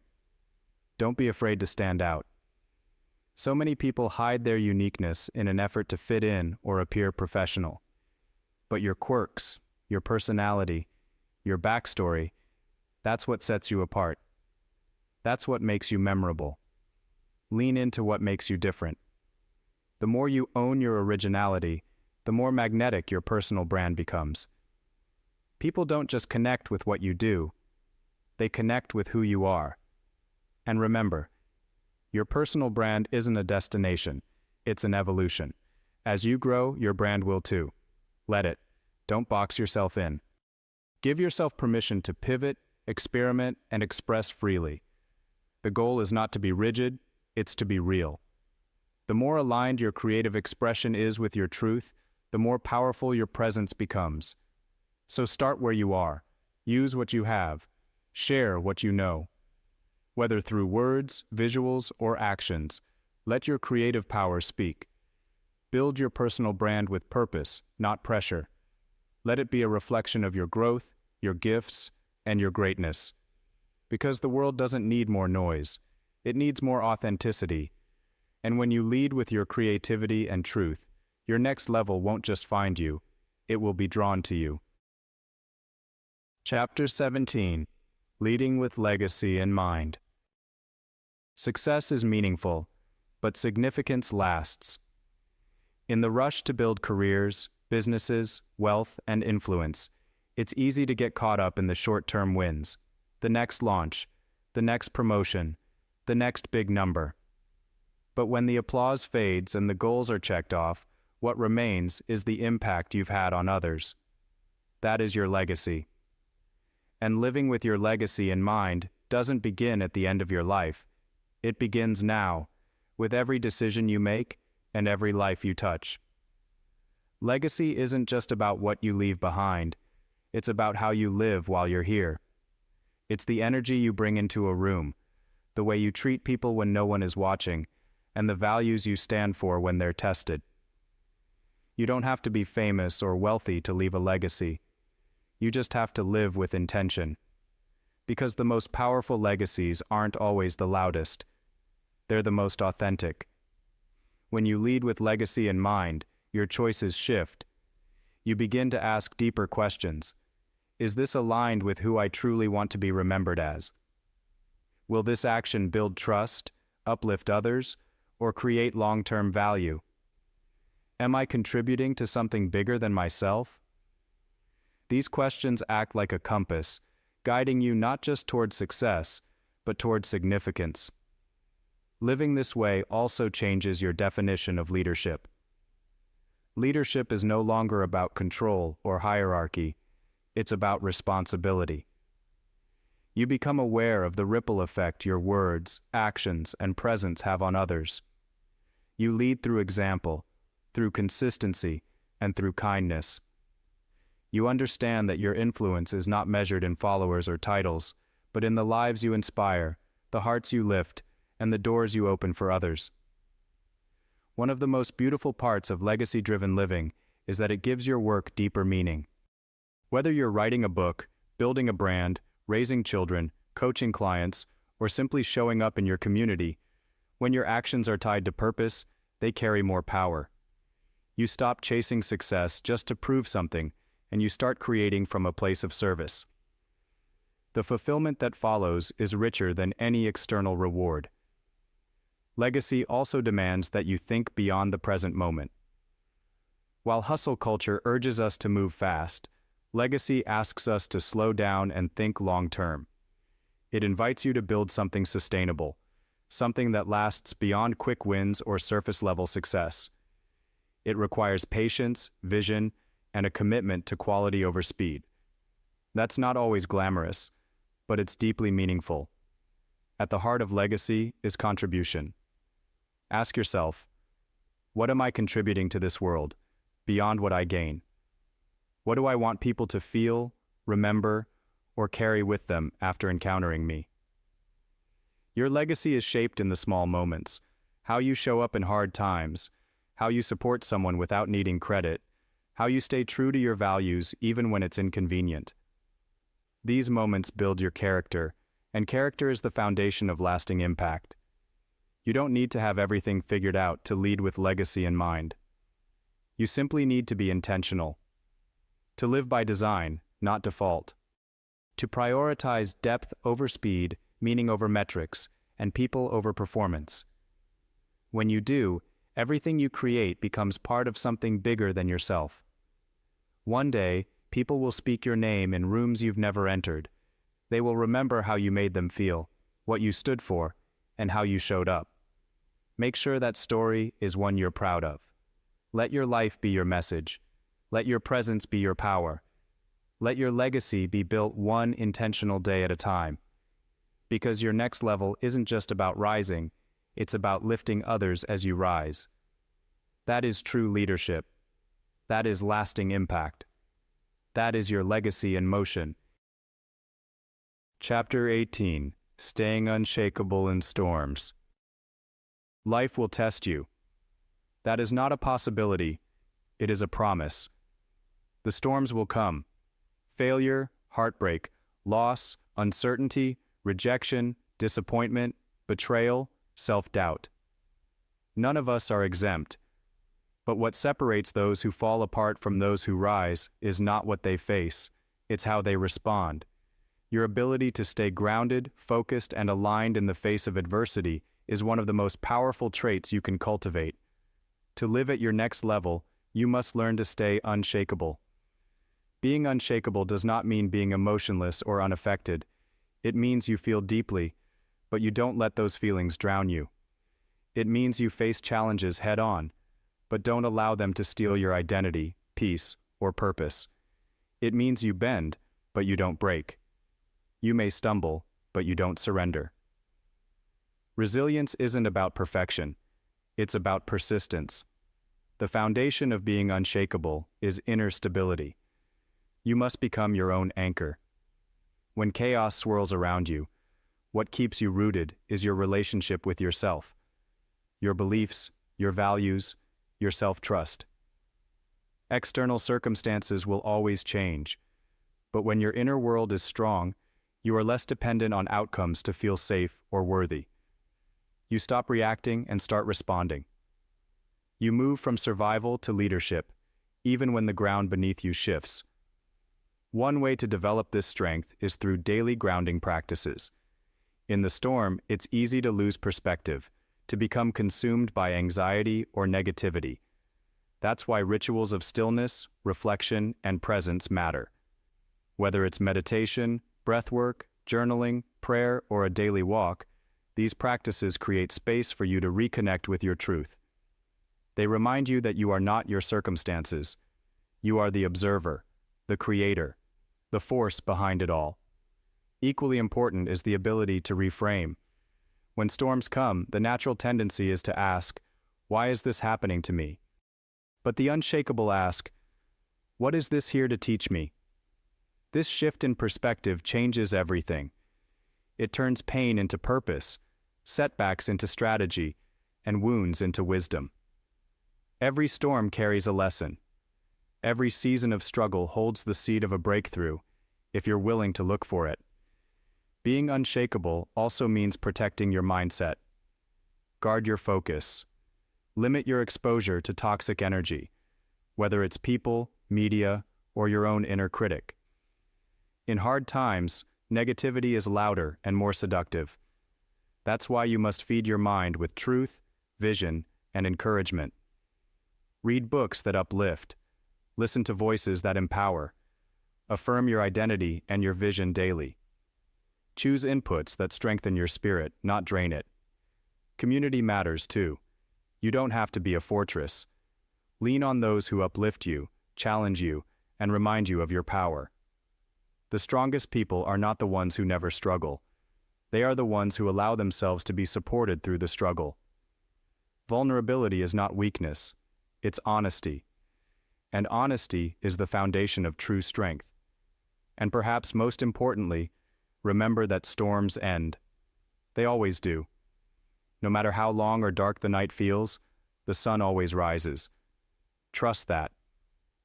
Don't be afraid to stand out. So many people hide their uniqueness in an effort to fit in or appear professional. But your quirks, your personality, your backstory, that's what sets you apart. That's what makes you memorable. Lean into what makes you different. The more you own your originality, the more magnetic your personal brand becomes. People don't just connect with what you do, they connect with who you are. And remember, your personal brand isn't a destination, it's an evolution. As you grow, your brand will too. Let it. Don't box yourself in. Give yourself permission to pivot, experiment, and express freely. The goal is not to be rigid, it's to be real. The more aligned your creative expression is with your truth, the more powerful your presence becomes. So start where you are. Use what you have. Share what you know. Whether through words, visuals, or actions, let your creative power speak. Build your personal brand with purpose, not pressure. Let it be a reflection of your growth, your gifts, and your greatness. Because the world doesn't need more noise. It needs more authenticity. And when you lead with your creativity and truth, your next level won't just find you, it will be drawn to you. Chapter 17. Leading with Legacy in Mind. Success is meaningful, but significance lasts. In the rush to build careers, businesses, wealth, and influence, it's easy to get caught up in the short-term wins, the next launch, the next promotion, the next big number. But when the applause fades and the goals are checked off, what remains is the impact you've had on others. That is your legacy. And living with your legacy in mind doesn't begin at the end of your life. It begins now, with every decision you make and every life you touch. Legacy isn't just about what you leave behind. It's about how you live while you're here. It's the energy you bring into a room, the way you treat people when no one is watching, and the values you stand for when they're tested. You don't have to be famous or wealthy to leave a legacy. You just have to live with intention. Because the most powerful legacies aren't always the loudest. They're the most authentic. When you lead with legacy in mind, your choices shift. You begin to ask deeper questions. Is this aligned with who I truly want to be remembered as? Will this action build trust, uplift others, or create long-term value? Am I contributing to something bigger than myself? These questions act like a compass, guiding you not just toward success, but toward significance. Living this way also changes your definition of leadership. Leadership is no longer about control or hierarchy. It's about responsibility. You become aware of the ripple effect your words, actions, and presence have on others. You lead through example, through consistency, and through kindness. You understand that your influence is not measured in followers or titles, but in the lives you inspire, the hearts you lift, and the doors you open for others. One of the most beautiful parts of legacy-driven living is that it gives your work deeper meaning. Whether you're writing a book, building a brand, raising children, coaching clients, or simply showing up in your community, when your actions are tied to purpose, they carry more power. You stop chasing success just to prove something, and you start creating from a place of service. The fulfillment that follows is richer than any external reward. Legacy also demands that you think beyond the present moment. While hustle culture urges us to move fast, legacy asks us to slow down and think long-term. It invites you to build something sustainable, something that lasts beyond quick wins or surface-level success. It requires patience, vision, and a commitment to quality over speed. That's not always glamorous, but it's deeply meaningful. At the heart of legacy is contribution. Ask yourself, what am I contributing to this world, beyond what I gain? What do I want people to feel, remember, or carry with them after encountering me? Your legacy is shaped in the small moments, how you show up in hard times, how you support someone without needing credit, how you stay true to your values even when it's inconvenient. These moments build your character, and character is the foundation of lasting impact. You don't need to have everything figured out to lead with legacy in mind. You simply need to be intentional. To live by design, not default. To prioritize depth over speed, meaning over metrics, and people over performance. When you do, everything you create becomes part of something bigger than yourself. One day, people will speak your name in rooms you've never entered. They will remember how you made them feel, what you stood for, and how you showed up. Make sure that story is one you're proud of. Let your life be your message. Let your presence be your power. Let your legacy be built one intentional day at a time. Because your next level isn't just about rising, it's about lifting others as you rise. That is true leadership. That is lasting impact. That is your legacy in motion. Chapter 18. Staying Unshakable in Storms. Life will test you. That is not a possibility, it is a promise. The storms will come. Failure, heartbreak, loss, uncertainty, rejection, disappointment, betrayal, self-doubt. None of us are exempt. But what separates those who fall apart from those who rise is not what they face, it's how they respond. Your ability to stay grounded, focused, and aligned in the face of adversity is one of the most powerful traits you can cultivate. To live at your next level, you must learn to stay unshakable. Being unshakable does not mean being emotionless or unaffected. It means you feel deeply, but you don't let those feelings drown you. It means you face challenges head-on, but don't allow them to steal your identity, peace, or purpose. It means you bend, but you don't break. You may stumble, but you don't surrender. Resilience isn't about perfection. It's about persistence. The foundation of being unshakable is inner stability. You must become your own anchor. When chaos swirls around you, what keeps you rooted is your relationship with yourself, your beliefs, your values, your self-trust. External circumstances will always change, but when your inner world is strong, you are less dependent on outcomes to feel safe or worthy. You stop reacting and start responding. You move from survival to leadership, even when the ground beneath you shifts. One way to develop this strength is through daily grounding practices. In the storm, it's easy to lose perspective, to become consumed by anxiety or negativity. That's why rituals of stillness, reflection, and presence matter. Whether it's meditation, breathwork, journaling, prayer, or a daily walk, these practices create space for you to reconnect with your truth. They remind you that you are not your circumstances. You are the observer, the creator, the force behind it all. Equally important is the ability to reframe. When storms come, the natural tendency is to ask, why is this happening to me? But the unshakable ask, what is this here to teach me? This shift in perspective changes everything. It turns pain into purpose, setbacks into strategy, and wounds into wisdom. Every storm carries a lesson. Every season of struggle holds the seed of a breakthrough, if you're willing to look for it. Being unshakable also means protecting your mindset. Guard your focus. Limit your exposure to toxic energy, whether it's people, media, or your own inner critic. In hard times, negativity is louder and more seductive. That's why you must feed your mind with truth, vision, and encouragement. Read books that uplift. Listen to voices that empower. Affirm your identity and your vision daily. Choose inputs that strengthen your spirit, not drain it. Community matters too. You don't have to be a fortress. Lean on those who uplift you, challenge you, and remind you of your power. The strongest people are not the ones who never struggle. They are the ones who allow themselves to be supported through the struggle. Vulnerability is not weakness, it's honesty. And honesty is the foundation of true strength. And perhaps most importantly, remember that storms end. They always do. No matter how long or dark the night feels, the sun always rises. Trust that.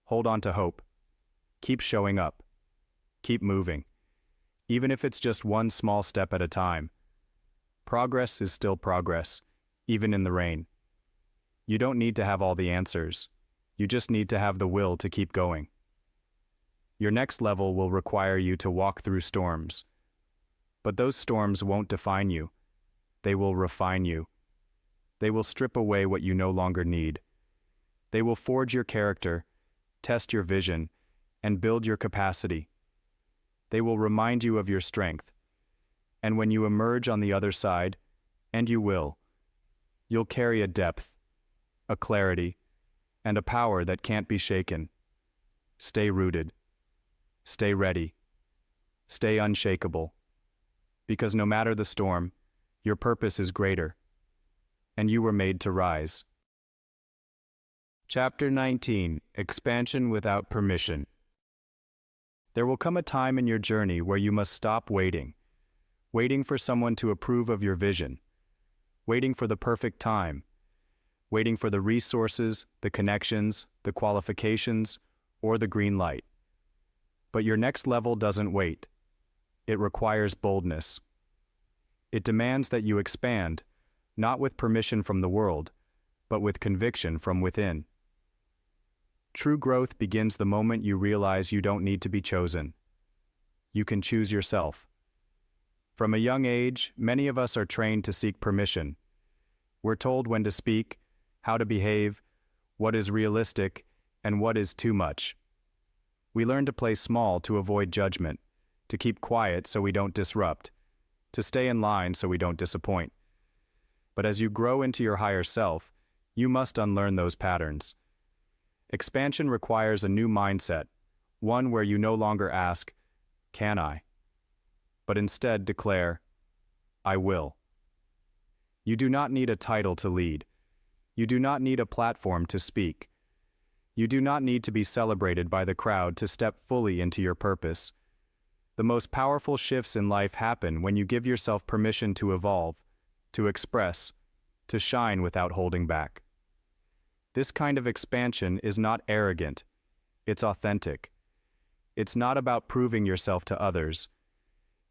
Hold on to hope. Keep showing up. Keep moving. Even if it's just one small step at a time. Progress is still progress, even in the rain. You don't need to have all the answers. You just need to have the will to keep going. Your next level will require you to walk through storms. But those storms won't define you. They will refine you. They will strip away what you no longer need. They will forge your character, test your vision, and build your capacity. They will remind you of your strength. And when you emerge on the other side, and you will, you'll carry a depth, a clarity, and a power that can't be shaken. Stay rooted. Stay ready. Stay unshakable. Because no matter the storm, your purpose is greater, and you were made to rise. Chapter 19: Expansion Without Permission. There will come a time in your journey where you must stop waiting for someone to approve of your vision, waiting for the perfect time, waiting for the resources, the connections, the qualifications, or the green light. But your next level doesn't wait. It requires boldness. It demands that you expand, not with permission from the world, but with conviction from within. True growth begins the moment you realize you don't need to be chosen. You can choose yourself. From a young age, many of us are trained to seek permission. We're told when to speak, how to behave, what is realistic, and what is too much. We learn to play small to avoid judgment, to keep quiet so we don't disrupt, to stay in line so we don't disappoint. But as you grow into your higher self, you must unlearn those patterns. Expansion requires a new mindset, one where you no longer ask, "Can I?" but instead declare, "I will." You do not need a title to lead. You do not need a platform to speak. You do not need to be celebrated by the crowd to step fully into your purpose. The most powerful shifts in life happen when you give yourself permission to evolve, to express, to shine without holding back. This kind of expansion is not arrogant, it's authentic. It's not about proving yourself to others.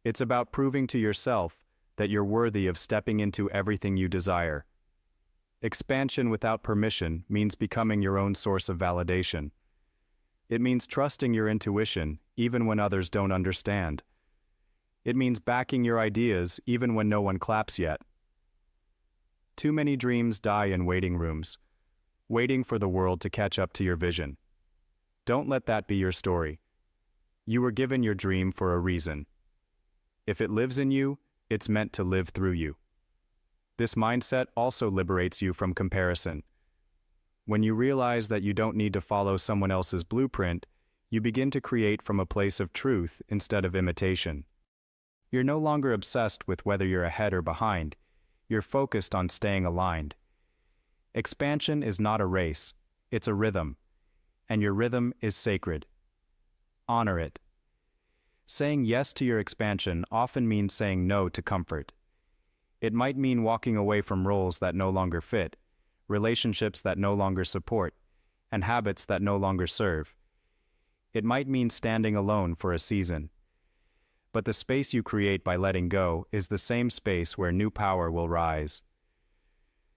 It's about proving to yourself that you're worthy of stepping into everything you desire. Expansion without permission means becoming your own source of validation. It means trusting your intuition even when others don't understand. It means backing your ideas even when no one claps yet. Too many dreams die in waiting rooms, waiting for the world to catch up to your vision. Don't let that be your story. You were given your dream for a reason. If it lives in you, it's meant to live through you. This mindset also liberates you from comparison. When you realize that you don't need to follow someone else's blueprint, you begin to create from a place of truth instead of imitation. You're no longer obsessed with whether you're ahead or behind. You're focused on staying aligned. Expansion is not a race, it's a rhythm, and your rhythm is sacred. Honor it. Saying yes to your expansion often means saying no to comfort. It might mean walking away from roles that no longer fit, relationships that no longer support, and habits that no longer serve. It might mean standing alone for a season. But the space you create by letting go is the same space where new power will rise.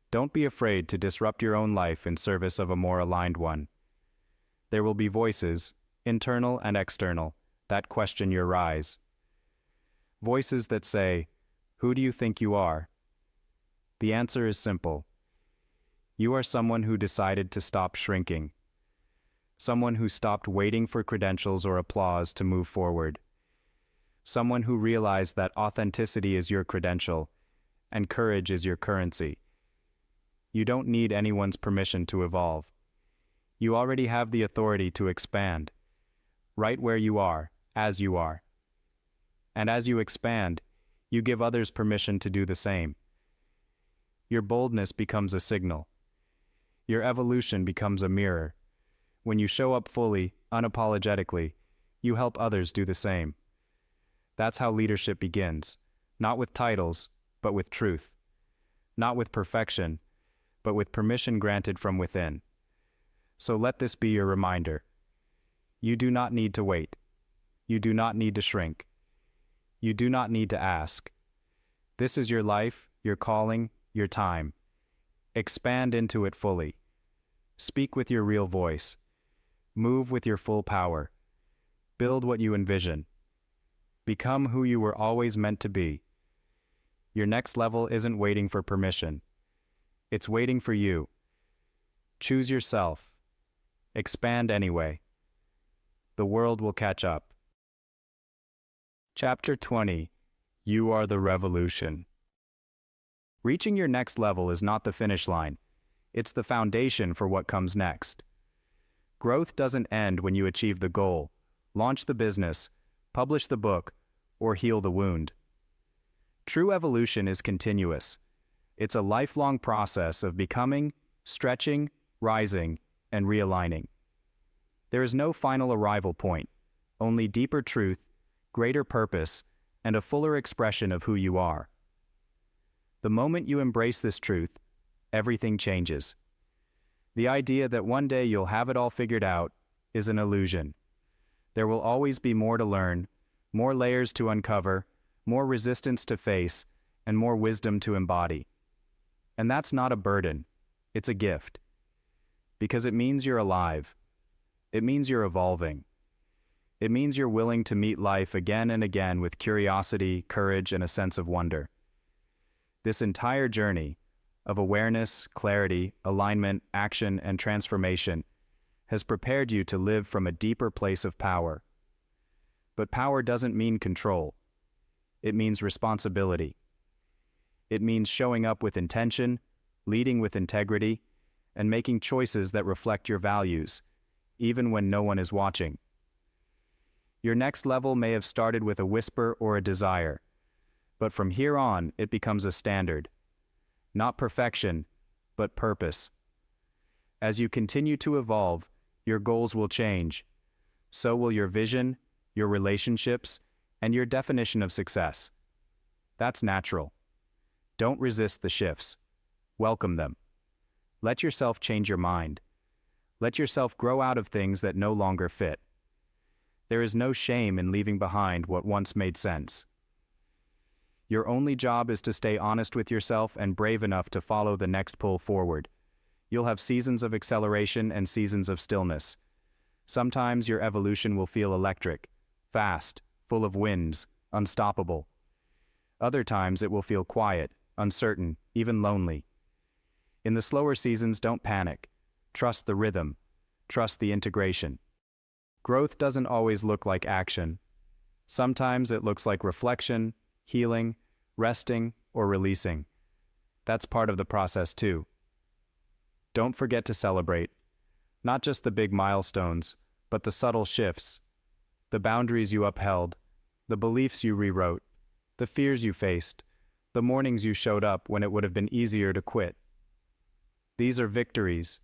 Don't be afraid to disrupt your own life in service of a more aligned one. There will be voices, internal and external, that question your rise. Voices that say, "Who do you think you are?" The answer is simple. You are someone who decided to stop shrinking. Someone who stopped waiting for credentials or applause to move forward. Someone who realized that authenticity is your credential and courage is your currency. You don't need anyone's permission to evolve. You already have the authority to expand, right where you are, as you are. And as you expand, you give others permission to do the same. Your boldness becomes a signal. Your evolution becomes a mirror. When you show up fully, unapologetically, you help others do the same. That's how leadership begins, not with titles, but with truth. Not with perfection, but with permission granted from within. So let this be your reminder. You do not need to wait. You do not need to shrink. You do not need to ask. This is your life, your calling, your time. Expand into it fully. Speak with your real voice. Move with your full power. Build what you envision. Become who you were always meant to be. Your next level isn't waiting for permission. It's waiting for you. Choose yourself. Expand anyway. The world will catch up. Chapter 20. You are the revolution. Reaching your next level is not the finish line. It's the foundation for what comes next. Growth doesn't end when you achieve the goal, launch the business, publish the book, or heal the wound. True evolution is continuous. It's a lifelong process of becoming, stretching, rising, and realigning. There is no final arrival point, only deeper truth, greater purpose, and a fuller expression of who you are. The moment you embrace this truth, everything changes. The idea that one day you'll have it all figured out is an illusion. There will always be more to learn, more layers to uncover, more resistance to face, and more wisdom to embody. And that's not a burden, it's a gift. Because it means you're alive. It means you're evolving. It means you're willing to meet life again and again with curiosity, courage, and a sense of wonder. This entire journey of awareness, clarity, alignment, action, and transformation has prepared you to live from a deeper place of power. But power doesn't mean control. It means responsibility. It means showing up with intention, leading with integrity, and making choices that reflect your values, even when no one is watching. Your next level may have started with a whisper or a desire, but from here on, it becomes a standard. Not perfection, but purpose. As you continue to evolve, your goals will change. So will your vision, your relationships, and your definition of success. That's natural. Don't resist the shifts. Welcome them. Let yourself change your mind. Let yourself grow out of things that no longer fit. There is no shame in leaving behind what once made sense. Your only job is to stay honest with yourself and brave enough to follow the next pull forward. You'll have seasons of acceleration and seasons of stillness. Sometimes your evolution will feel electric, fast, full of winds, unstoppable. Other times it will feel quiet, uncertain, even lonely. In the slower seasons, don't panic. Trust the rhythm. Trust the integration. Growth doesn't always look like action. Sometimes it looks like reflection, healing, resting, or releasing. That's part of the process too. Don't forget to celebrate. Not just the big milestones, but the subtle shifts. The boundaries you upheld, the beliefs you rewrote, the fears you faced, the mornings you showed up when it would have been easier to quit. These are victories.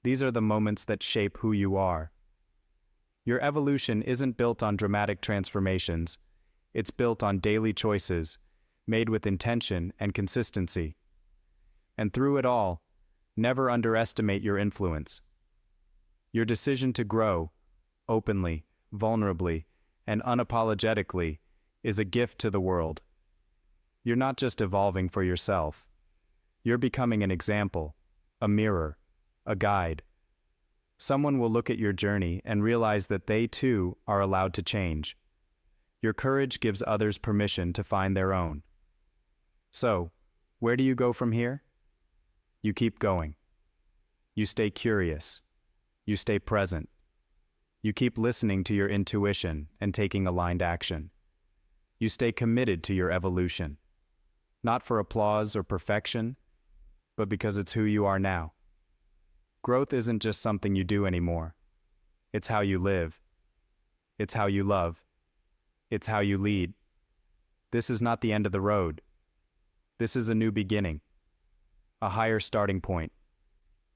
These are the moments that shape who you are. Your evolution isn't built on dramatic transformations. It's built on daily choices, made with intention and consistency. And through it all, never underestimate your influence. Your decision to grow, openly, vulnerably, and unapologetically, is a gift to the world. You're not just evolving for yourself. You're becoming an example, a mirror, a guide. Someone will look at your journey and realize that they too are allowed to change. Your courage gives others permission to find their own. So, where do you go from here? You keep going. You stay curious. You stay present. You keep listening to your intuition and taking aligned action. You stay committed to your evolution, not for applause or perfection, but because it's who you are now. Growth isn't just something you do anymore. It's how you live. It's how you love. It's how you lead. This is not the end of the road. This is a new beginning, a higher starting point,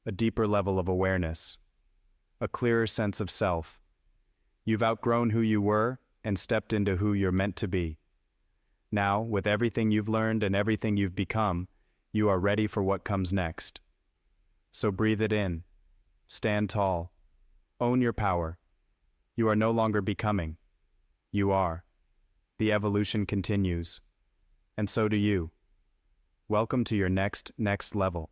a deeper level of awareness, a clearer sense of self. You've outgrown who you were and stepped into who you're meant to be. Now, with everything you've learned and everything you've become, you are ready for what comes next. So breathe it in. Stand tall. Own your power. You are no longer becoming. You are. The evolution continues. And so do you. Welcome to your next level.